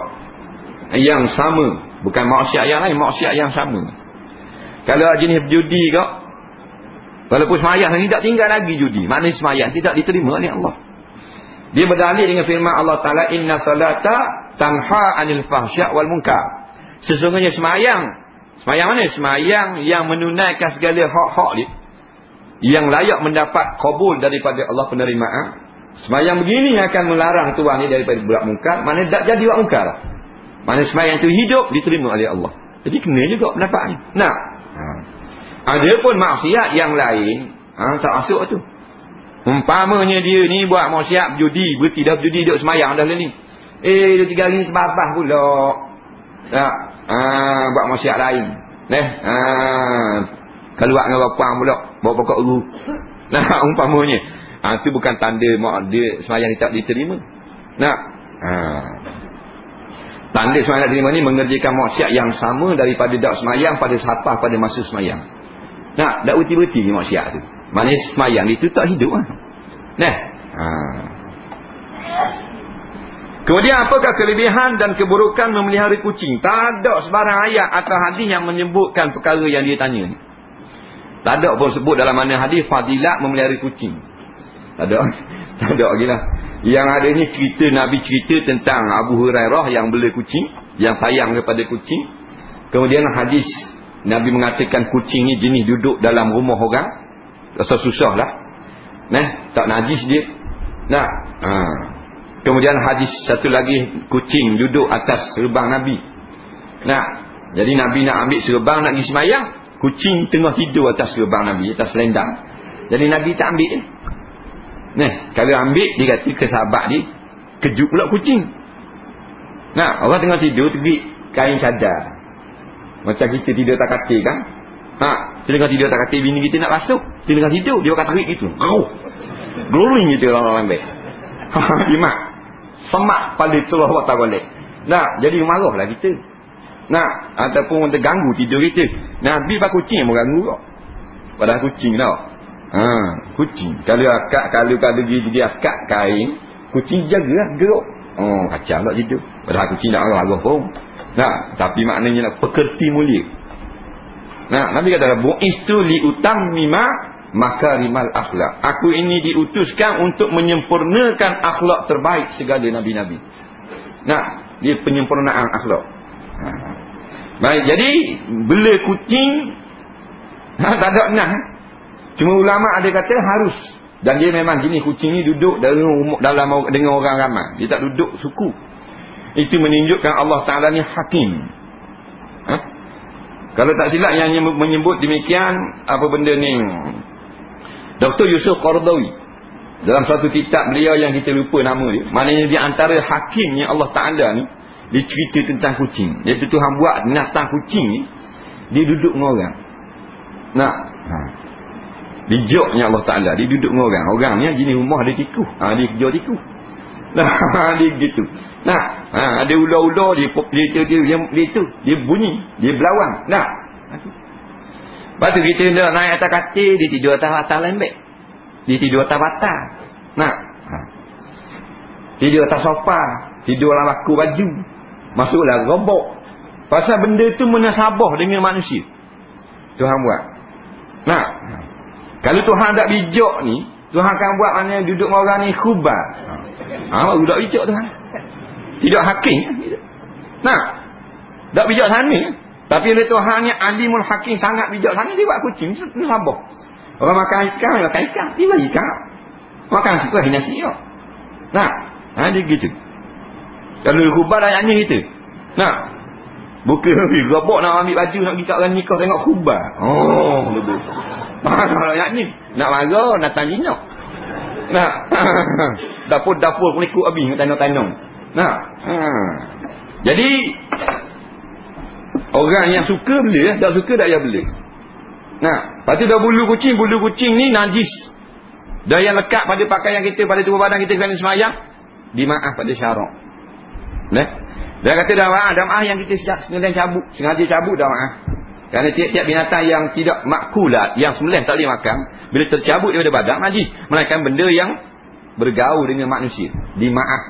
Yang sama, bukan maksiat yang lain, maksiat yang sama. Kalau jenis judi kau, walaupun semayang tidak tinggal lagi judi, maknanya semayang tidak diterima oleh Allah. Dia berdalil dengan firman Allah Ta'ala, inna salata tanha anil fahsya' wal munkar. Sesungguhnya semayang mana? Semayang yang menunaikan segala hak-hak dia, yang layak mendapat kabul daripada Allah penerimaan. Sembahyang begini akan melarang tuan ni daripada buat mungkar. Mana tak jadi buat mungkar. Mana sembahyang itu hidup diterima oleh Allah. Jadi kena juga pendapat ni. Nah, ada pun maksiat yang lain tak masuk tu. Umpamanya dia ni buat maksiat judi, berhenti dah judi, duduk sembahyang dah ni. Dia 3 hari ni sebabah pula. Tak. Buat maksiat lain. Keluar dengan bapang pula, bawa pokok guru. Nah, umpamanya. Itu bukan tanda dia sembahyang tak diterima. Nah. Tanda sembahyang tak diterima ni mengerjakan maksiat yang sama daripada dak sembahyang pada sapah pada masa sembahyang. Nah, dak berhenti-berhenti ni maksiat tu. Maknanya sembahyang itu tak hidup lah. Nah. Kemudian apakah kelebihan dan keburukan memelihara kucing? Tak ada sebarang ayat atau hadis yang menyebutkan perkara yang dia tanya ni. Tak ada pun sebut dalam mana hadis fadilat memelihara kucing. Tak ada. Tak ada lagi lah. Yang ada ni cerita, Nabi cerita tentang Abu Hurairah yang bela kucing, yang sayang kepada kucing. Kemudian hadis Nabi mengatakan kucing ni jenis duduk dalam rumah orang. Rasa susah lah. Tak najis dia. Nah. Kemudian hadis satu lagi, kucing duduk atas serbang Nabi. Nah, jadi Nabi nak ambil serbang nak pergi sembahyang, kucing tengah tidur atas serbang Nabi, atas selendang. Jadi Nabi tak ambil. Kalau ambil, dia kata ke sahabat dia, kejut pula kucing. Nah, orang tengah tidur terbit kain cadar. Macam kita tidur tak katil kan? Kita tengah tidur tak katil, bini kita nak basuh, kita tengah tidur, dia akan tarik gitu. Glowing gitu orang-orang baik. Imak semak pada celah watak balik. Nah, jadi marahlah kita. Nah, ataupun terganggu tidur kita. Nabi pak kucing yang mengganggu kau. Padahal kucing tau. Kucing. Kalau dia akak kain, kucing jagalah geruk. Kacau tak tidur. Padahal kucing tak marah pun. Nah, tapi maknanya nak pekerti mulia. Nah, Nabi kata bu'istu li utammima makarimal akhlak. Aku ini diutuskan untuk menyempurnakan akhlak terbaik segala nabi-nabi. Nah, dia penyempurnaan akhlak. Baik, jadi bela kucing tak ada nah. Cuma ulama ada kata harus. Dan dia memang jenis kucing ni duduk dalam dengan orang ramai. Dia tak duduk suku. Itu menunjukkan Allah Ta'ala ni hakim. Kalau tak silap yang menyebut demikian, apa benda ni, Dr. Yusuf Qaradawi dalam satu kitab beliau yang kita lupa nama dia, maknanya di antara hakimnya Allah Ta'ala ni, dia cerita tentang kucing. Iaitu Tuhan buat binatang kucing ni, dia duduk dengan orang. Nah, bijaknya Allah Ta'ala, dia duduk dengan orang. Orang ni jenis rumah ada tikus. Dia kerja tikus. Nah, dia gitu. Nah, ada ular-ular, dia bunyi, dia berlawang. Nah, lepas tu kita nak naik atas katil, dia tidur atas lembek. Dia tidur atas batal. Nah, tidur atas sofa, tidur dalam laku baju, masuklah robok. Pasal benda tu menasabah dengan manusia. Tuhan buat. Nah, kalau Tuhan tak bijak ni, Tuhan akan buat mana duduk dengan orang ni khubar. Budak bijak Tuhan. Tidak hakim. Nah, tak bijak sana. Tapi oleh Tuhan ni alimul hakim, sangat bijak sana, dia buat kucing menasabah. Orang makan ikan, dia bagi ikan. Makan suka nasi yo. Nah, dia gitu. Kalau khubar ayatnya gitu. Nah, bukan robot nak ambil baju nak pergi kat orang nikah tengok khubar. Lebih. Kalau ayatnya nak marah datang jinak. Nah, dapur pun ikut habis dengan tanong-tanong. Nah, jadi orang yang suka bela, tak suka tak payah bela. Nah, lepas tu dah bulu kucing ni najis. Dah yang lekat pada pakaian kita, pada tubuh badan kita kerana semayang, dimaaf pada syarak. Nah, dia kata dah maaf yang kita sengaja cabut dah maaf. Kerana tiap-tiap binatang yang tidak makkulat, yang sembelih tak boleh makan, bila tercabut daripada badan najis, melainkan benda yang bergaul dengan manusia. Dimaaf.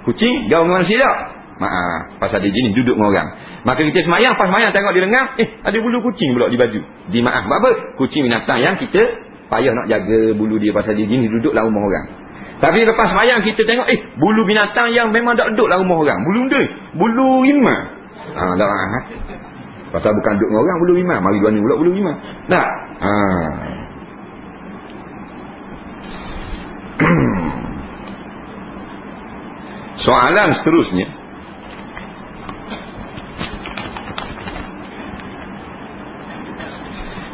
Kucing gaul dengan manusia tak? Maaf, pasal dia jenis duduk dengan orang. Maka kita semayang, pas semayang tengok di lengan, ada bulu kucing pula di baju. Dimaaf. Apa? Kucing binatang yang kita payah nak jaga bulu dia, pasal dia jenis duduk dalam rumah orang. Tapi lepas semayang kita tengok, bulu binatang yang memang tak duduk dalam rumah orang. Bulu dia, bulu rimah. Tak maaf. Pasal bukan duduk dengan orang, bulu rimah. Mari dua ni pula bulu rimah. Tak. Soalan seterusnya,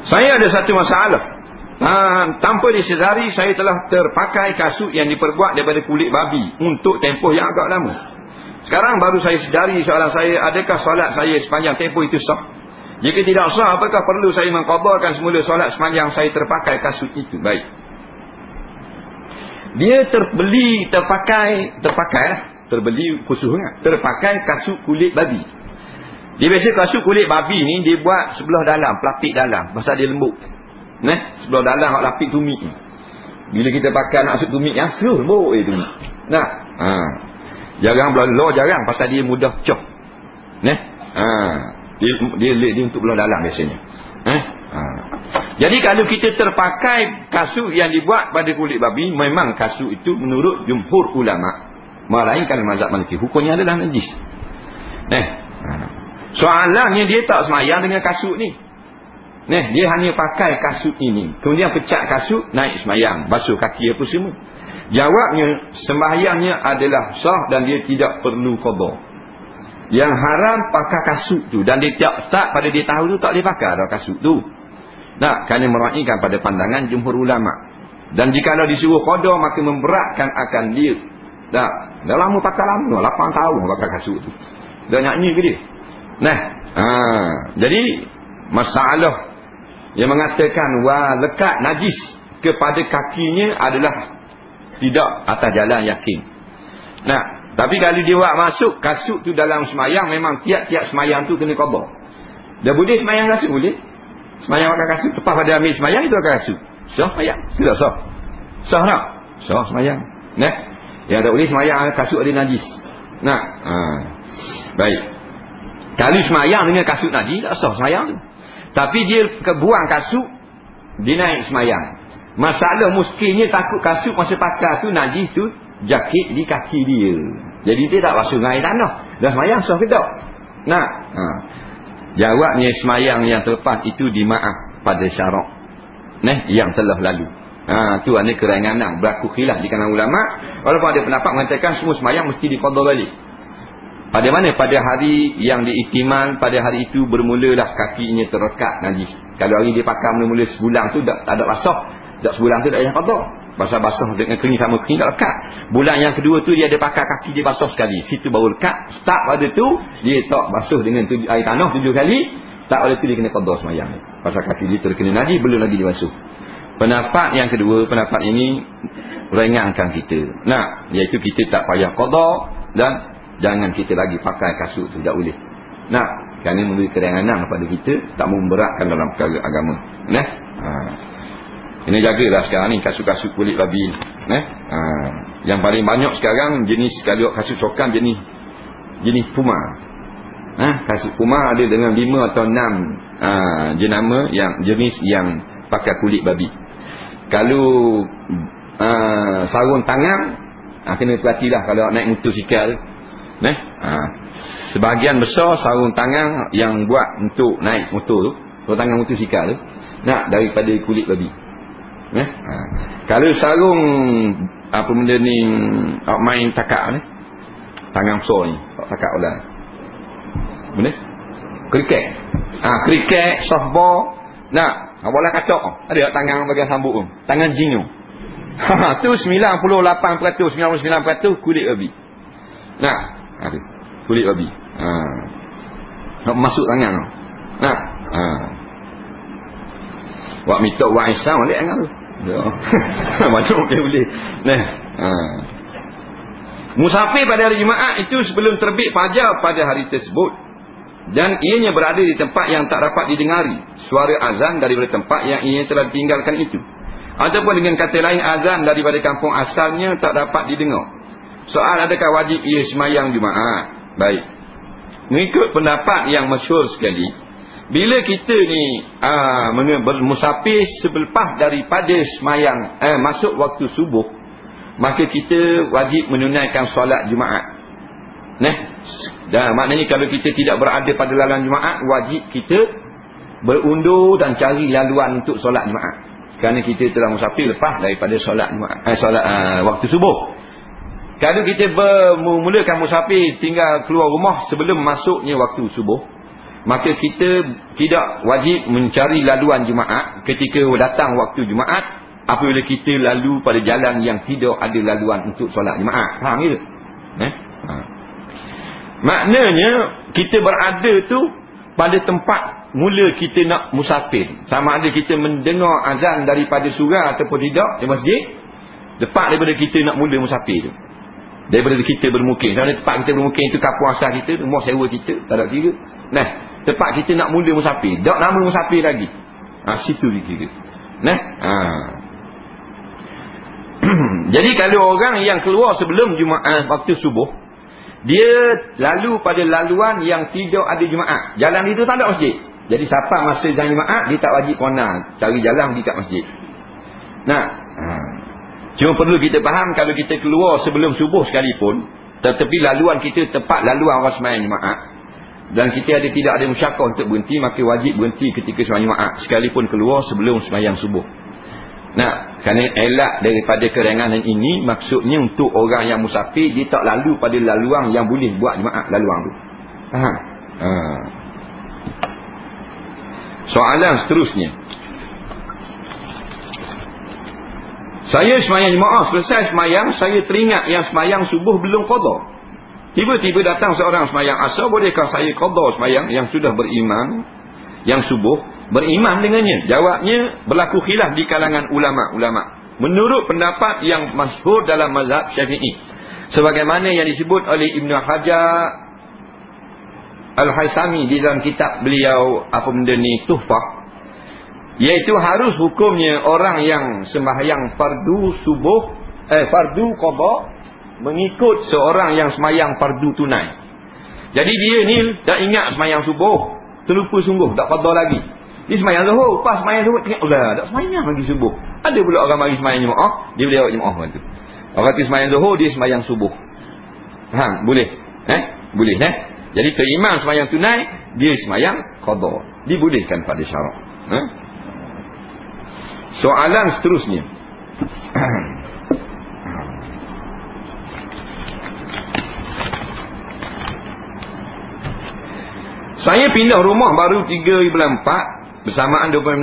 saya ada satu masalah. Tanpa disedari saya telah terpakai kasut yang diperbuat daripada kulit babi untuk tempoh yang agak lama. Sekarang baru saya sedari soalan saya, adakah solat saya sepanjang tempoh itu sah? Jika tidak sah, apakah perlu saya mengqadhakan semula solat sepanjang saya terpakai kasut itu? Baik. Dia terbeli kasut kulit babi. Dia biasa kasut kulit babi ni dia buat sebelah dalam, pelapik dalam, pasal dia lembut. Sebelah dalam hak lapik tumit ni. Bila kita pakai nak masuk tumit yang lembut tumit. Jarang belah luar, jarang pasal dia mudah pecah. Dia untuk belah dalam biasanya. Jadi kalau kita terpakai kasut yang dibuat pada kulit babi, memang kasut itu menurut jumhur ulama, melainkan mazhab Maliki, hukumnya adalah najis. Soalannya dia tak semayang dengan kasut ni. Dia hanya pakai kasut ini, kemudian pecat kasut, naik semayang, basuh kaki apa semua. Jawabnya, sembahyangnya adalah sah dan dia tidak perlu qadha. Yang haram pakai kasut tu, dan dia tak start pada dia tahu tu tak boleh pakai dah kasut tu. Kerana meraihkan pada pandangan jumhur ulama. Dan jika disuruh qadha, maka memberatkan akan dia. Dah lama pakai lama, 8 tahun pakai kasut tu. Dah nyanyi ke dia? Jadi masalah yang mengatakan lekat najis kepada kakinya adalah tidak atas jalan yakin. Tapi kalau dia buat masuk kasut tu dalam semayang, memang tiap-tiap semayang tu kena qadha. Dah boleh semayang kasut? Boleh. Semayang pakai kasut, lepas pada ambil semayang itu pakai kasut. Sah semayang? Tidak sah. Sah tak? Sah semayang. Yang tak boleh semayang kasut ada najis. Baik. Kalau semayang dengan kasut najis, tak sah semayang tu. Tapi dia buang kasut, dia naik semayang. Masalah muskilnya takut kasut masa pakai tu najis tu jakit di kaki dia. Jadi dia tak basuh dengan air tanah. Dah semayang sah ke tak? Jawabnya semayang yang terlepas itu dimaaf pada syarak yang telah lalu. Tu ada kerenganan, berlaku khilaf di kalangan ulama. Walaupun ada pendapat mengatakan semua semayang mesti diqadha balik. Pada mana? Pada hari yang diiktimal, pada hari itu bermulalah kakinya terekat najis. Kalau hari dia pakai mula-mula sebulan tu tak ada basah, tak sebulan tu tak payah qadha. Basah dengan kering sama kering tak lekat. Bulan yang kedua tu dia ada pakai kaki dia basah sekali, situ baru lekat. Start pada tu dia tak basuh dengan air tanah 7 kali, start pada tu dia kena qadha semayang. Pasal kaki dia terkena najis, belum lagi dibasuh. Pendapat yang kedua, pendapat ini ringankan kita. Iaitu kita tak payah qadha dan jangan kita lagi pakai kasut tu, tak boleh. Kerana memberi keringanan kepada kita, tak memberatkan dalam perkara agama. Ini jagalah sekarang ni kasut-kasut kulit babi. Yang paling banyak sekarang jenis, kalau kasut cokam jenis puma. Kasut puma ada dengan 5 atau 6 jenama yang jenis yang pakai kulit babi. Kalau sarung tangan, kena perhatilah kalau naik motosikal. Sebahagian besar sarung tangan yang buat untuk naik motor tu, sarung tangan motosikal tu, daripada kulit babi. Kalau sarung apa benda ni, main takak ni, tangan besar ni, takak ulang, boleh kriket, kriket, softball, bola katak ada tangan bagian sambut tu, tangan jing tu. Tu 98%, 99% kulit babi. Kulit babi. Masuk tangan tu. Buat mitok buat isam boleh tangan tu. Macam boleh. Musafir pada hari Jumaat itu sebelum terbit fajar pada hari tersebut, dan ianya berada di tempat yang tak dapat didengari suara azan daripada tempat yang ianya telah tinggalkan itu, ataupun dengan kata lain azan daripada kampung asalnya tak dapat didengar. Soal, adakah wajib ia semayang Jumaat? Baik, mengikut pendapat yang masyhur sekali, bila kita ni bermusafir selepas daripada semayang masuk waktu subuh, maka kita wajib menunaikan solat Jumaat. Dan maknanya kalau kita tidak berada pada laluan Jumaat, wajib kita berundur dan cari laluan untuk solat Jumaat. kerana kita telah musafir lepas daripada solat waktu subuh. Kalau kita memulakan musafir tinggal keluar rumah sebelum masuknya waktu subuh, maka kita tidak wajib mencari laluan Jumaat ketika datang waktu Jumaat apabila kita lalu pada jalan yang tidak ada laluan untuk solat Jumaat. Faham ke? Maknanya kita berada tu pada tempat mula kita nak musafir. Sama ada kita mendengar azan daripada surau ataupun tidak di masjid, tepat daripada kita nak mula musafir tu. Daripada kita bermukim. Kalau tempat kita bermukim itu kampung asal kita, rumah sewa kita, tak ada kira. Nah, tempat kita nak mula musafir, tak nama musafir lagi. Situ kira. Nah, jadi kalau orang yang keluar sebelum Jumaat waktu subuh, dia lalu pada laluan yang tidak ada Jumaat. Jalan itu tak ada masjid. Jadi siapa masa jalan Jumaat, dia tak wajib kona cari jalan pergi kat masjid. Nah, cuma perlu kita faham kalau kita keluar sebelum subuh sekalipun, tetapi laluan kita tepat laluan orang sembahyang Jumaat, dan kita tidak ada musyarakah untuk berhenti, maka wajib berhenti ketika sembahyang Jumaat sekalipun keluar sebelum sembahyang subuh. Nah, kerana elak daripada kerenganan ini, maksudnya untuk orang yang musafir, dia tak lalu pada laluan yang boleh buat Jumaat laluan tu. Soalan seterusnya, saya sembahyang Jumaat, selesai sembahyang, saya teringat yang sembahyang subuh belum qada. Tiba-tiba datang seorang sembahyang asar, bolehkah saya qada sembahyang yang sudah berimam yang subuh, berimam dengannya? Jawabnya, berlaku khilaf di kalangan ulama-ulama. Menurut pendapat yang masyhur dalam mazhab Syafi'i, sebagaimana yang disebut oleh Ibnu Hajar Al-Haisami di dalam kitab beliau apa benda ni, Tuhfah, iaitu harus hukumnya orang yang sembahyang fardu subuh, fardu qada mengikut seorang yang sembahyang fardu tunai. Jadi dia ni tak ingat sembahyang subuh, terlupa sungguh, tak qada lagi. Dia sembahyang zuhur, pas sembahyang zuhur tengok tak sembahyang lagi subuh. Ada pula orang mari sembahyang Jumaat, dia boleh awak Jumaat tu. Orang tu sembahyang zuhur, dia sembahyang subuh. Faham? Boleh? Boleh Jadi keimam sembahyang tunai, dia sembahyang qada. Dibolehkan pada syarak. Soalan seterusnya. Saya pindah rumah baru 3 bulan 4 bersamaan 26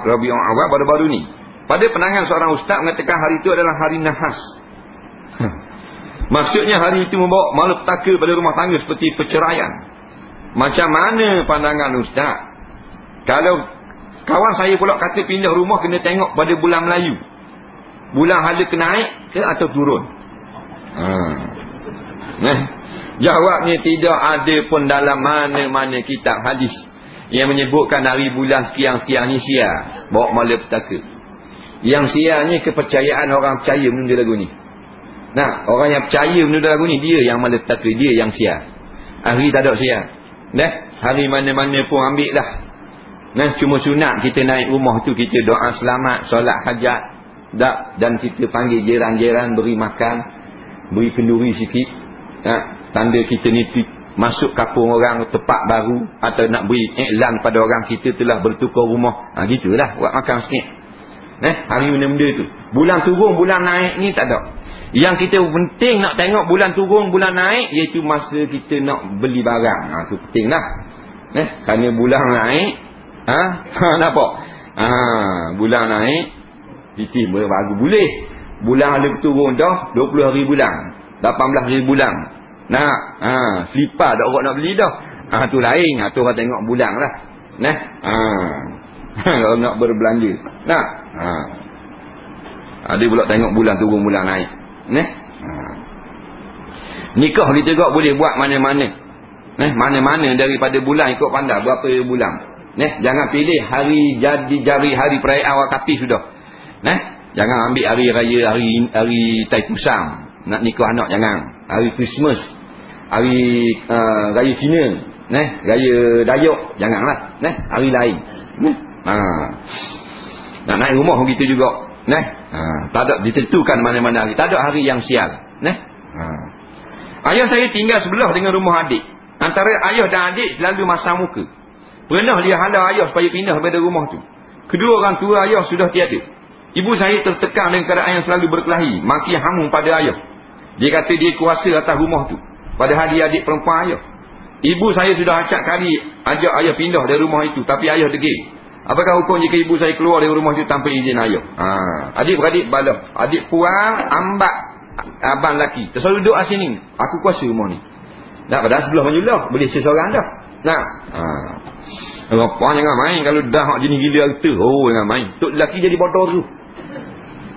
Rabiul Awal baru-baru ni. Pada penangan seorang ustaz mengatakan hari itu adalah hari nahas. Maksudnya hari itu membawa malapetaka pada rumah tangga seperti perceraian. Macam mana pandangan ustaz? Kalau kawan saya pula kata pindah rumah kena tengok pada bulan Melayu, bulan hala ke naik ke atau turun? Jawabnya, tidak ada pun dalam mana-mana kitab hadis yang menyebutkan hari bulan sekian-sekian ni siar, bawa malapetaka. Yang siarnya kepercayaan orang percaya benda lagu ni. Nah, orang yang percaya benda lagu ni, dia yang malapetaka, dia yang siar. Hari tak ada siar. Hari mana-mana pun ambil dah. Cuma sunat kita naik rumah tu, kita doa selamat, solat hajat, dan kita panggil jiran-jiran, beri makan, beri kenduri sikit, tanda kita ni masuk kampung orang, tempat baru, atau nak beri iklan pada orang kita telah bertukar rumah. Gitulah, buat makan sikit. Hari benda-benda tu. Bulan turun, bulan naik ni tak ada. Yang kita penting nak tengok bulan turun, bulan naik, iaitu masa kita nak beli barang. Tu penting lah. Kerana bulan naik, nampak? Bulan naik, titih baru boleh. Bulan ada turun dah, 20 hari bulan, 18 hari bulan. Selipar dah orang nak beli dah. Tu lain. Tu orang tengok bulan lah. Kalau nak berbelanja. Ada pula tengok bulan turun, bulan naik. Nikah kita juga boleh buat mana-mana. Mana-mana daripada bulan, ikut pandai berapa bulan. Jangan pilih hari jadi jari hari perayaan wakati sudah. Jangan ambil hari raya, hari Taipusam nak nikah anak, jangan. Hari Christmas, hari raya Cina, raya Dayak, janganlah. Hari lain. Nak naik rumah kita juga. Tak ada ditentukan mana-mana hari. Tak ada hari yang sial. Ayah saya tinggal sebelah dengan rumah adik. Antara ayah dan adik selalu masang muka. Pernah dia hala ayah supaya pindah pada rumah tu. Kedua orang tua ayah sudah tiada. Ibu saya tertekan dengan keadaan yang selalu berkelahi, maki hamu pada ayah. Dia kata dia kuasa atas rumah tu, padahal dia adik perempuan ayah. Ibu saya sudah acak kali ajak ayah pindah dari rumah itu, tapi ayah degil. Apakah hukum jika ibu saya keluar dari rumah itu tanpa izin ayah? Adik-beradik balah, adik puang, ambak, abang lelaki selalu duduk kat sini. Aku kuasa rumah ni. Tak pada sebelah menyulah, boleh seseorang dah. Nah, Rupanya jangan main. Kalau dah jenis gila harta, jangan main. Tok lelaki jadi bodoh tu.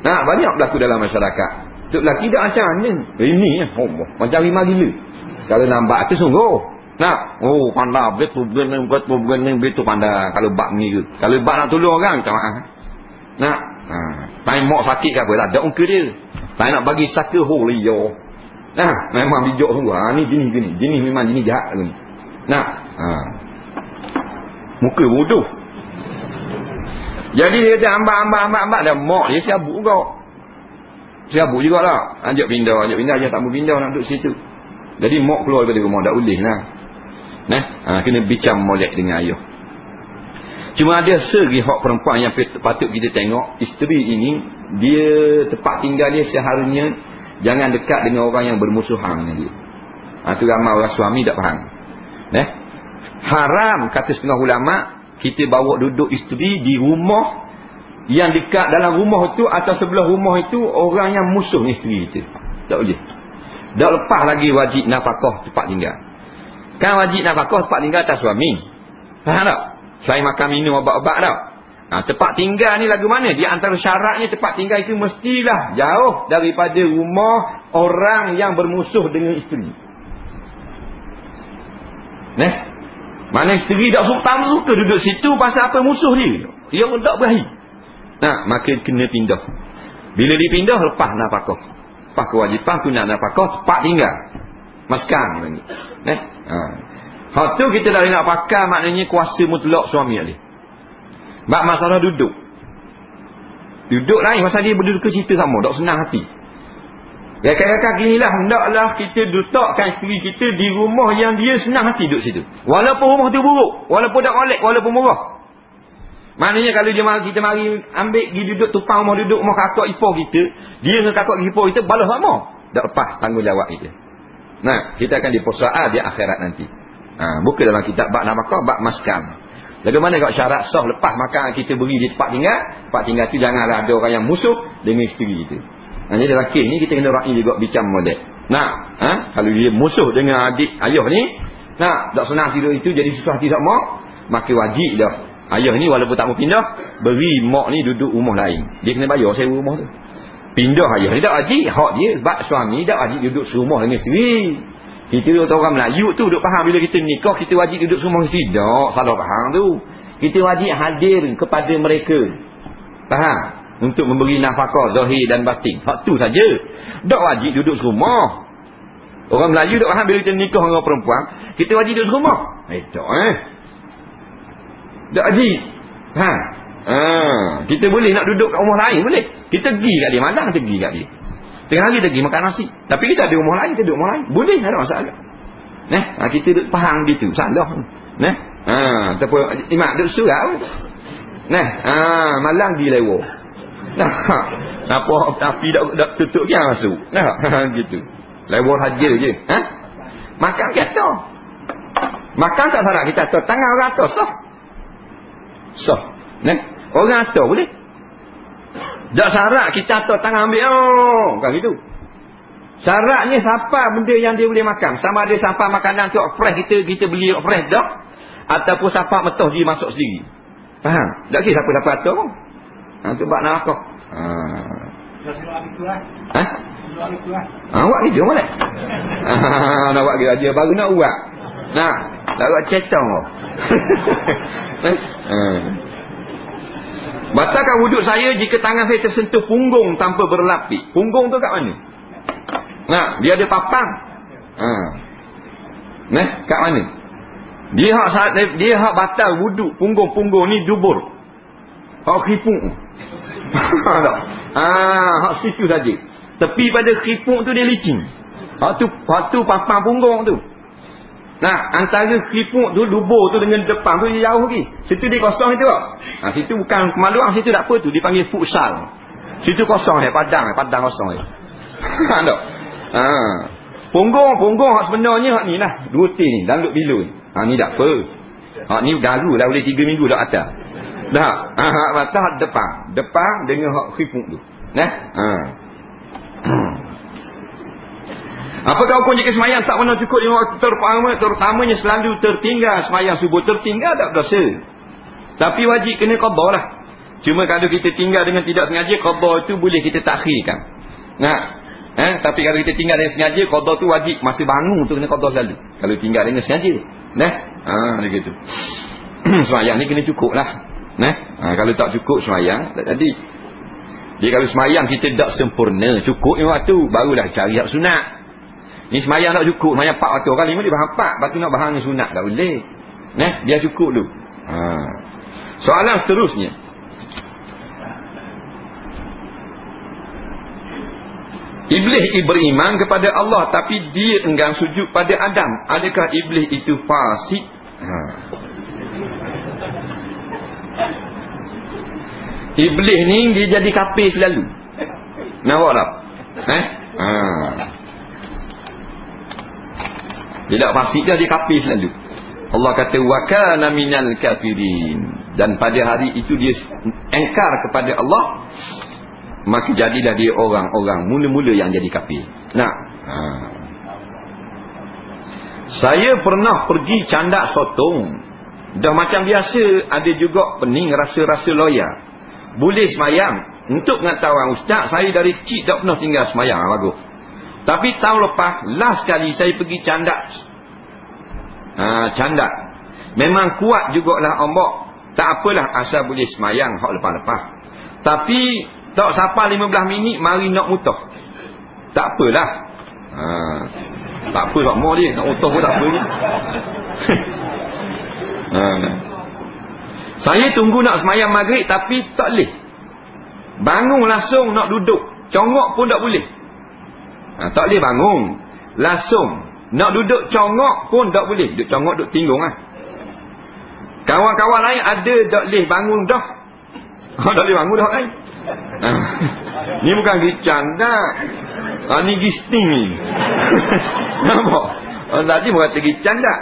Nah, banyak berlaku dalam masyarakat. Tok lelaki dah macam ni. Ini macam rimau gila. Kalau nampak tu sungguh. Nah, pandai betul betul pandai. Kalau bak mengira. Kalau bak nak tolong orang, minta maaf. Nah, time mak sakit ke apa, tak ada ungkir dia. Tak nak bagi saka liyo. Nah, memang bijak sungguh. Ni jenis gini. Jenis memang jenis jahat ni. Nah, muka bodoh. Jadi dia kata ambak dah mak dia siabuk juga. Siabuk jugalah. Ajak pindah dia tak mau pindah nak duduk situ. Jadi mak keluar daripada rumah dah ulih lah. Nah, kena bincang molek dengan ayah. Cuma ada segi hak perempuan yang patut kita tengok. Isteri ini dia tempat tinggal dia seharusnya jangan dekat dengan orang yang bermusuhan dengan dia. Tu ramai orang suami tak faham. Haram kata setengah ulama kita bawa duduk isteri di rumah yang dekat dalam rumah itu atau sebelah rumah itu orang yang musuh dengan isteri kita. Tak boleh. Tak lepas lagi wajib nafkah tempat tinggal. Kan wajib nafkah tempat tinggal atas suami. Faham tak? Selain makan minum obat-obat tak? Tempat tinggal ni lagu mana? Di antara syaratnya tempat tinggal itu mestilah jauh daripada rumah orang yang bermusuh dengan isteri. Mana isteri tak suka duduk situ pasal apa musuh dia. Dia pun tak berahi. Maka kena pindah. Bila dipindah lepas nafkah. Lepas kewajipan tu nak nafkah tempat tinggal. Maskan ni. Hak tu kita tak nak pakai maknanya kuasa mutlak suami dia. Bab masalah duduk. Duduk lain pasal dia berdua cerita sama, tak senang hati. Kadang-kadang ginilah, hendaklah kita letakkan isteri kita di rumah yang dia senang hati duduk situ. Walaupun rumah tu buruk, walaupun tak molek, walaupun murah. Maknanya kalau dia mari, kita mari ambil pergi duduk tupang rumah duduk rumah kakak ipar kita, dia dengan kakak ipar kita balas sama. Tak lepas tanggungjawab kita. Kita akan dipersoal di akhirat nanti. Buka dalam kitab bab nafkah, bab maskan. Bagaimana kalau syarat sah lepas makan kita beri di tempat tinggal tu janganlah ada orang yang musuh dengan isteri kita. Jadi dalam kes ni kita kena ra'i juga bincang molek. Kalau dia musuh dengan adik ayah ni, tak senang tidur itu jadi susah hati sama, maka wajib dah ayah ni walaupun tak mau pindah, beri mak ni duduk rumah lain. Dia kena bayar sewa rumah tu. Pindah ayah ni tak wajib, hak dia, bab suami tak wajib duduk serumah dengan isteri. Kita orang Melayu tu duduk faham bila kita nikah kita wajib duduk serumah isteri. Tak, salah faham tu. Kita wajib hadir kepada mereka. Faham? Untuk memberi nafkah zahir dan batin. Hak tu saja. Tak wajib duduk serumah. Orang Melayu tak faham bila kita nikah dengan perempuan, kita wajib duduk serumah. Tak wajib. Kita boleh nak duduk kat rumah lain boleh. Kita pergi kat dia, malam kita pergi kat dia. Tengah hari kita pergi makan nasi. Tapi kita ada rumah lain, kita duduk rumah lain. Boleh, ada masalah. Kita duduk faham gitu. Salah. Ataupun imak duduk surat pun. Malam pergi lewat. Tapi tak tutup kan masuk. Gitu. Lewat saja je. Makan kata. Makan tak salah kita atas. Tangan orang atas sah. Sah. Orang atas boleh. Tak syarat kita atas tangan ambil. Bukan gitu. Syaratnya siapa benda yang dia boleh makan. Sama ada siapa makanan tu fresh kita beli fresh dah. Ataupun siapa metah dia masuk sendiri. Faham? Tak kira siapa dapat atas pun. Tu bak nafkah. Awak gitu boleh. Nak buat dia baru nak buat. Tak buat cetong. Batalkan wuduk saya jika tangan saya tersentuh punggung tanpa berlapik. Punggung tu kat mana? Dia ada papang. Kat mana? Dia hak batal wuduk punggung ni dubur. Hak khipung. Hak situ saja. Tepi pada khipung tu dia licin. Hak tu papang punggung tu. Antara khipung tu dubur tu dengan depan tu dia jauh lagi. Situ dia kosong itu. Situ bukan kemaluan, situ tak apa tu dipanggil futsal. Situ kosong padang kosong tak? Punggung hak sebenarnya hak ni lah. 2 tin ni dalam bilu ni. Ni tak apa. Hak ni garu lah boleh 3 minggu dah atas. Dah. Hak batas depan dengan hak khifuk tu. Nah. Apakah hukum jika semayang tak pernah cukup 5 waktu terutamanya selalu tertinggal semayang subuh tertinggal tak berdosa. Tapi wajib kena qada lah. Cuma kalau kita tinggal dengan tidak sengaja, qada itu boleh kita takhirkan. Tapi kalau kita tinggal dengan sengaja, qada tu wajib. Masa bangun tu kena qada selalu. Kalau tinggal dengan sengaja. Begitu. Semayang ni kena cukup lah. Kalau tak cukup semayang tak jadi. Jadi kalau semayang kita tak sempurna, cukup 5 waktu, barulah cari hak sunat. Ni semayang tak cukup, semayang 4 waktu. Orang 5 dia bahang 4, lepas tu nak bahang sunat tak boleh. Biar cukup dulu. Soalan seterusnya. Iblis beriman kepada Allah tapi dia enggan sujud pada Adam. Adakah iblis itu fasik? Iblis ni dia jadi kafir selalu. Nampak tak? Dia tak fasik dah, dia kafir selalu. Allah kata wa kana minal kafirin. Dan pada hari itu dia engkar kepada Allah. Maka jadilah dia orang-orang mula-mula yang jadi kafir. Saya pernah pergi candak sotong. Dah macam biasa, ada juga pening rasa-rasa loya. Boleh semayang. Untuk pengetahuan ustaz, saya dari kecil tak pernah tinggal semayang. Bagus. Tapi tahun lepas, last kali saya pergi candak. Candak. Memang kuat jugalah ombak. Tak apalah asal boleh semayang hak lepas-lepas. Tapi tak sampai 15 minit mari nak mutah. Tak apalah. Tak apa tak mau dia. Nak mutah pun tak apa je. Saya tunggu nak semayang maghrib tapi tak boleh. Bangun langsung nak duduk. Congok pun tak boleh. Tak boleh bangun. Langsung. Nak duduk congok pun tak boleh. Duduk congok duduk tinggung lah. Kawan-kawan lain ada tak boleh bangun dah. Tak boleh bangun dah kan. Ni bukan gican dah. Ni gisting ni. Nampak? Tadi bukan kata gican dah.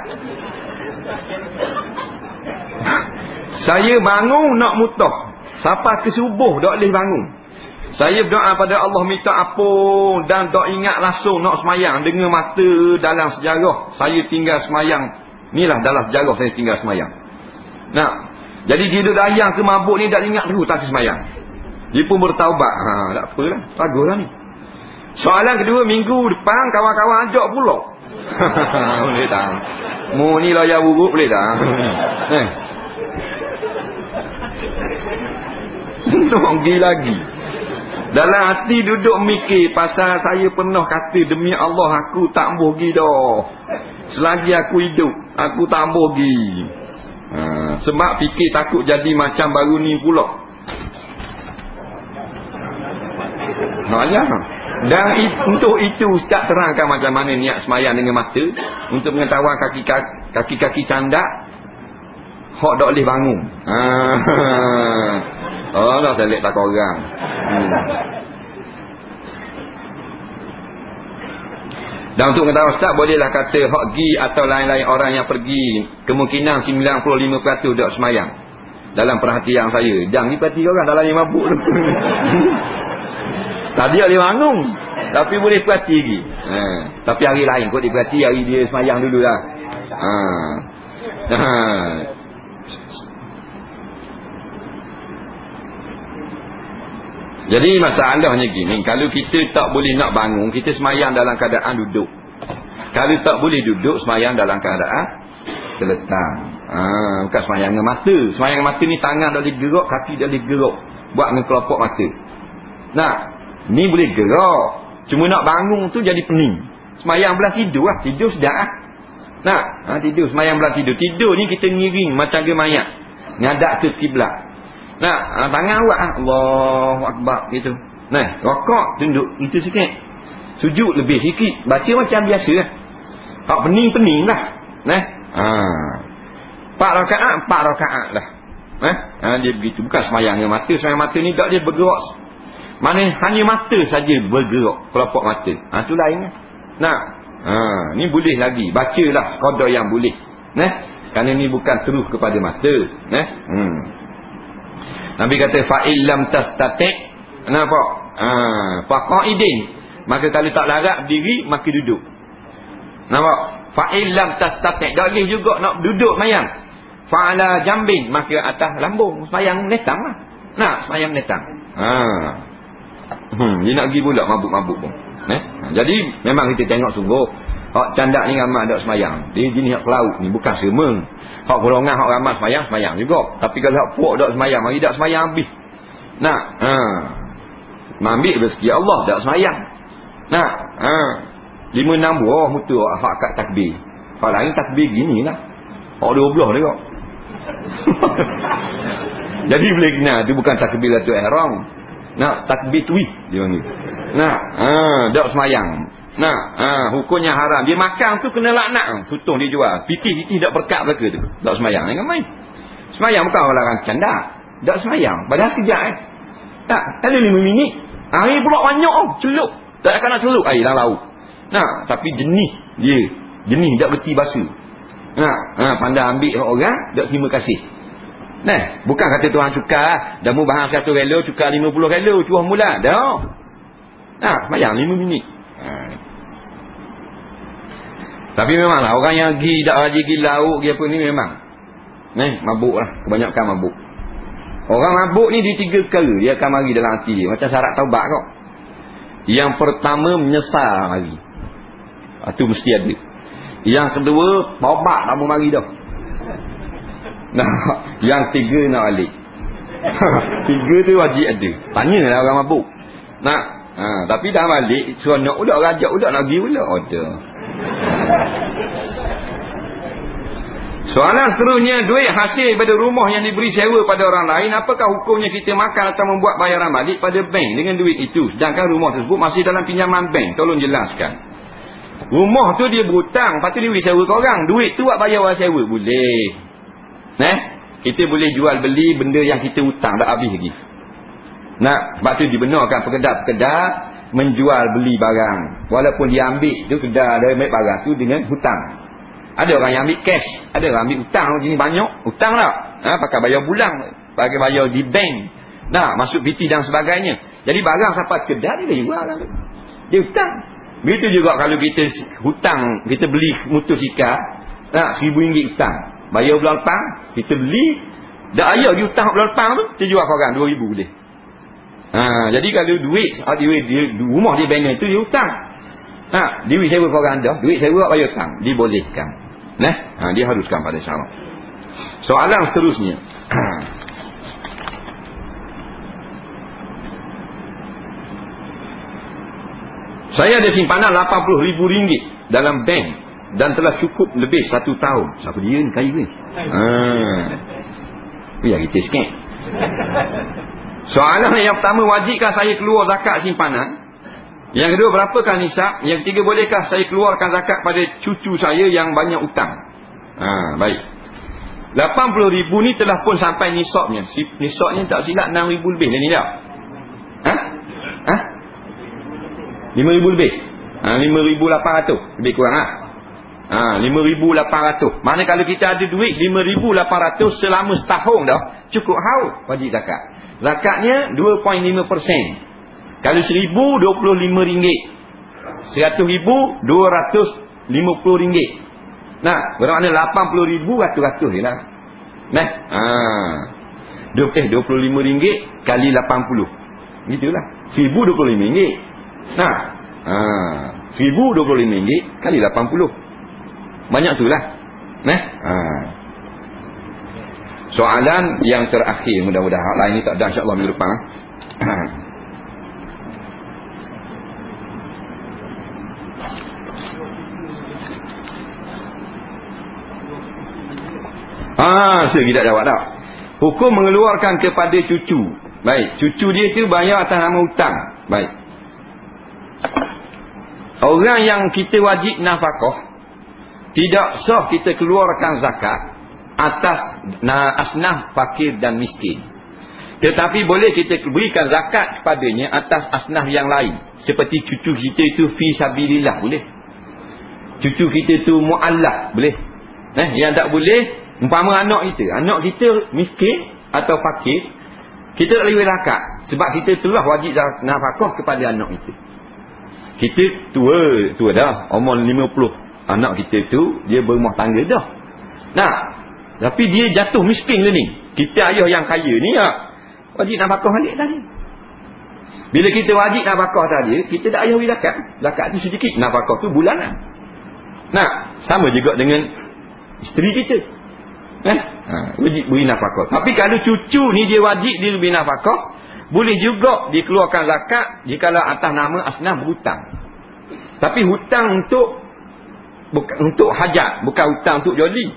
Saya bangun nak mutah. Sampai ke subuh tak boleh bangun. Saya berdoa pada Allah minta ampun dan tak ingat langsung nak semayang. Dengan mata dalam sejarah saya tinggal semayang. Inilah dalam sejarah saya tinggal semayang. Jadi dia duduk ayang ke mabuk ni tak ingat dulu tak ke semayang. Dia pun bertaubat. Tak apalah. Baguslah ni. Soalan kedua, minggu depan kawan-kawan ajak pula. Boleh tak? Mu ni layar buruk boleh tak? Pergi lagi. Dalam hati duduk mikir pasal saya pernah kata demi Allah aku tak ambuh pergi dah. Selagi aku hidup aku tak ambuh pergi. Sebab fikir takut jadi macam baru ni pula. Dan untuk itu ustaz terangkan macam mana niat semayang dengan mata. Untuk mengetahuan kaki-kaki candak hak tak boleh bangun. Dah saya lihat tak orang. Dan untuk mengetahui ustaz bolehlah kata hak gi atau lain-lain orang yang pergi kemungkinan 95% tak semayang. Dalam perhatian saya. Jangan diperhati orang dalam yang mabuk tu. Tadi dia bangun. Tapi boleh perhati lagi. Tapi hari lain kot diperhati, hari dia semayang dulu lah. Jadi masalahnya gini, kalau kita tak boleh nak bangun, kita semayang dalam keadaan duduk. Kalau tak boleh duduk, semayang dalam keadaan terletang. Bukan semayang dengan mata. Semayang dengan mata ni tangan dah boleh gerak, kaki dah boleh gerak. Buat dengan kelopak mata. Ni boleh gerak. Cuma nak bangun tu jadi pening. Semayang belah tidur lah. Tidur sedap lah. Tidur. Semayang belah tidur. Tidur ni kita ngiring macam gemayat. Ngadak ke kiblat. Tangan awak lah. Allahu Akbar gitu. Rokok tunduk itu sikit. Sujud lebih sikit. Baca macam biasa lah. Tak pening-pening lah. 4 rakaat lah. Dia begitu. Bukan semayang dengan mata. Semayang mata ni tak dia bergerak. Mana hanya mata saja bergerak, kelopak mata. Tu lain. Ni boleh lagi. Bacalah sekadar yang boleh. Kerana ni bukan terus kepada mata. Nabi kata fa illam tastati'. Nampak? Fa qa'idin. Maka kalau tak larat berdiri, maka duduk. Nampak? Fa illam tastati'. Tak boleh juga nak duduk mayang. Fa ala jambin, maka atas lambung. Semayang netang lah. Semayang netang. Dia nak pergi pula mabuk-mabuk pun. Jadi memang kita tengok sungguh hak candak ni ramai ada semayang. Dia jenis hak pelaut ni bukan semua. Hak golongan hak ramai semayang juga. Tapi kalau hak puak tak semayang, mari tak semayang habis. Ambil rezeki Allah tak semayang. 5-6 buah mutu hak akad takbir. Hak lain takbir gini lah. Hak 12 dia kok. Jadi boleh kenal tu bukan takbiratul ihram. Takbir tuih dia panggil. Tak semayang. Hukumnya haram. Dia makan tu kena laknat. Tutung dia jual. Pitih tak berkat belaka tu. Tak semayang. Jangan main. Semayang bukan orang candak. Tak semayang. Padahal sekejap Tak ada 5 minit. Air pula banyak. Celup. Tak akan nak celup air dalam laut. Tapi jenis dia. Jenis tak berti basuh. Pandai ambil orang. Tak terima kasih. Bukan kata Tuhan cukar. Dah mu bahan 1 rela. Cukar 50 rela. Cuah mula. Dah. Semayang 5 minit. Tapi memanglah orang yang pergi tak rajin pergi laut pergi apa ni memang mabuk lah. Kebanyakan mabuk. Orang mabuk ni di 3 perkara dia akan mari dalam hati dia. Macam syarat taubat kau. Yang pertama menyesal mari. Itu mesti ada. Yang kedua taubat tak mau mari dah. Yang 3 nak balik. 3 tu wajib ada. Tanyalah orang mabuk. Tapi dah balik seronok pula, rajak pula nak pergi pula. Soalan seterusnya, duit hasil pada rumah yang diberi sewa pada orang lain, apakah hukumnya kita makan atau membuat bayaran balik pada bank dengan duit itu, sedangkan rumah tersebut masih dalam pinjaman bank? Tolong jelaskan. Rumah tu dia berhutang, lepas tu dia beri sewa ke orang, duit tu buat bayar orang sewa, boleh. Kita boleh jual beli benda yang kita hutang tak habis lagi. Sebab tu dibenarkan pekedar-pekedar menjual beli barang. Walaupun dia ambil tu, kedai ada ambil barang tu dengan hutang. Ada orang yang ambil cash, ada orang ambil hutang. Gini banyak hutang tak? Pakai bayar bulan, pakai bayar di bank, masuk PT dan sebagainya. Jadi barang sampai kedai dia jual lah. Dia hutang. Begitu juga kalau kita hutang, kita beli motosikal RM1,000 hutang, bayar bulan lepas kita beli, dah ayah dia hutang bulan lepas tu, dia jual korang RM2,000 boleh. Jadi kalau duit rumah dia bank itu dia hutang. Duit sewa korang dah, duit sewa bayar hutang, dibolehkan. Dia haruskan pada syarat. Soalan seterusnya. Saya ada simpanan RM80,000 dalam bank dan telah cukup lebih 1 tahun. Siapa dia ni kaya ni? Biar kita sikit. Soalan yang pertama, wajibkah saya keluar zakat simpanan? Yang kedua, berapakah nisab? Yang ketiga, bolehkah saya keluarkan zakat pada cucu saya yang banyak utang? Baik. 80,000 ni telah pun sampai nisabnya. Nisabnya tak silap 6,000 lebih dah ni dah. 5,000 lebih. 5,800 lebih kurang 5,800. Mana kalau kita ada duit 5,800 selama setahun dah, cukup haul wajib zakat. Zakatnya 2.5%. Kalau 1,000 RM25. 100,000 RM250. Bermakna 80,000 ratus-ratus je lah. RM25 kali 80. Gitulah. RM1,025. RM1,025 kali 80. Banyak tu lah. Soalan yang terakhir, mudah-mudahan hak lain ni tak ada, insya-Allah minggu depan. Saya tidak jawab dah. Hukum mengeluarkan kepada cucu. Baik, cucu dia tu bayar atas nama hutang. Baik. Orang yang kita wajib nafkah, tidak sah kita keluarkan zakat atas asnaf fakir dan miskin. Tetapi boleh kita berikan zakat kepadanya atas asnaf yang lain. Seperti cucu kita itu fi sabilillah, boleh. Cucu kita tu mu'allaf, boleh. Yang tak boleh, umpama anak kita miskin atau fakir, kita tak boleh zakat. Sebab kita telah wajib nafkah kepada anak itu. Kita tua dah, umur 50. Anak kita tu, dia berumah tangga dah. Nah, tapi dia jatuh miskin ke ni. Kita ayah yang kaya ni, wajib nafkah balik tadi. Bila kita wajib nafkah tadi, kita tak payah beri zakat. Zakat tu sedikit, nafkah tu bulanan. Nah, sama juga dengan isteri kita. Wajib beri nafkah. Tapi kalau cucu ni dia wajib dia beri nafkah, boleh juga dikeluarkan zakat jikalau atas nama asnaf berhutang. Tapi hutang untuk hajat, bukan hutang untuk joli.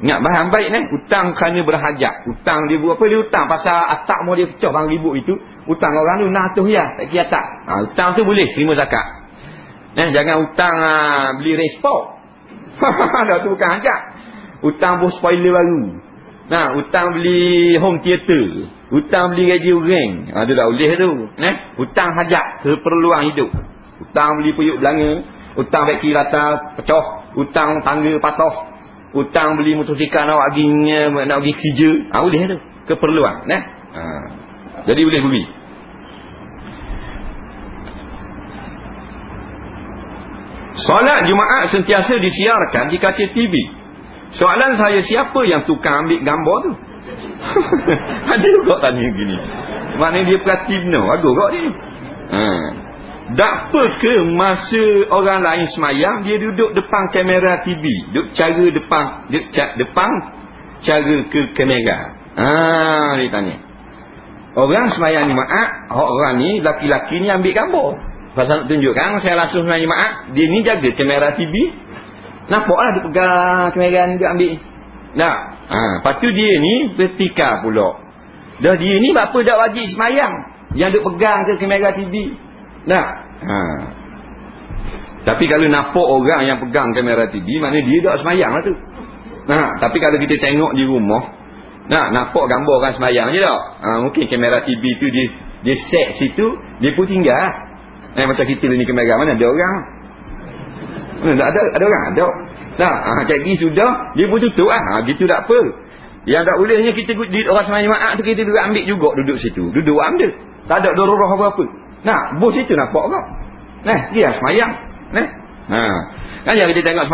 Ingat bahan baik ni, hutang kerana berhajat. Hutang dia buat apa? Dia hutang pasal atak mau dia pecah bang ribut itu. Hutang orang tu nah tu ya, tak kira tak. Hutang tu boleh terima zakat. Jangan hutang beli resport. Dah tu bukan hajat. Hutang bos spoiler baru. Hutang beli home theater. Hutang beli radio ring. Itu tak boleh tu. Hutang hajat, keperluan hidup. Hutang beli puyuk belanga. Hutang beki rata pecah. Hutang tangga patah. Hutang beli motosikal nak pergi kerja. Boleh tu. Keperluan. Jadi boleh beli. Solat Jumaat sentiasa disiarkan di kaca TV. Soalan saya, siapa yang tukang ambil gambar tu? Ada juga tanya gini. Maknanya dia Platinum. Ada juga ni. Tak apa ke masa orang lain semayang, dia duduk depan kamera TV. Duduk cara depan cara ke kamera. Dia tanya. Orang semayang Jumaat, orang ni, laki-laki ni ambil gambar. Pasal nak tunjukkan, saya langsung semayang Jumaat, dia ni jaga kamera TV. Nampaklah dia pegang kamera ni, dia ambil. Lepas tu dia ni vertikal pula. Dah dia ni apa dah wajib semayang, yang duk pegang ke kamera TV. Tapi kalau nampak orang yang pegang kamera TV, maknanya dia dah semayang lah tu. Tapi kalau kita tengok di rumah, nampak gambar orang semayang je tak. Mungkin kamera TV tu dia set situ, dia pun tinggal. Macam kita ni kamera, mana ada orang? Mana ada orang? Ada. Kayak gini sudah, dia pun tutup gitu tak apa. Yang tak bolehnya kita orang semayang Jumaat tu, kita duduk ambil juga duduk situ. Duduk ambil. Tak ada darurah apa-apa. Bos itu nampak kau. Dia semayang. Kan yang kita tengok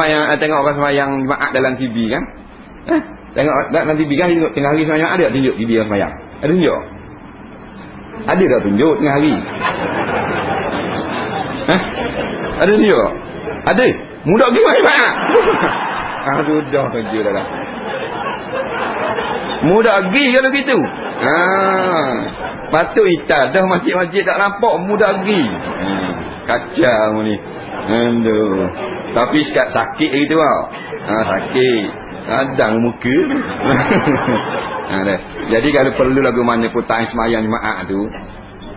orang semayang Jumaat dalam TV kan. Tengok dalam TV kan, tengah hari semayang ada tak tunjuk TV yang semayang? Ada tunjuk? Ada tak tunjuk tengah hari? Ada tunjuk? Ada? Mudah pergi Jumaat. Aduh dah kerja dah. Mudah pergi kalau gitu. Patut hitam dah masjid-masjid tak nampak, mudah pergi. Kacau ni. Aduh. Tapi sakit gitu tau. Sakit. Kadang muka. Jadi kalau perlu lagu mana pun time semayang Jumaat tu,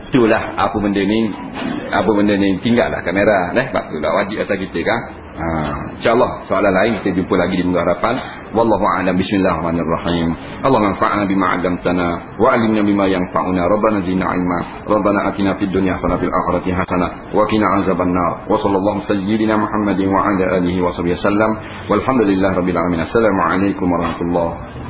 itulah apa benda ni tinggallah kamera. Sebab tu lah wajib atas kita kan. InsyaAllah soalan lain kita jumpa lagi di Minggu Harapan. Wallahu a'lam. Bismillahirrahmanirrahim. Allahumma anfa'na bima 'allamtana wa 'allimna bima yanfa'una. Rabbana zidna 'ilma. Rabbana atina fid dunya hasanah fil akhirati hasanah wa qina azabannar. Wa sallallahu sayyidina Muhammadin wa ala alihi wa sahbihi wasallam. Walhamdulillahirabbil alamin. Assalamualaikum warahmatullahi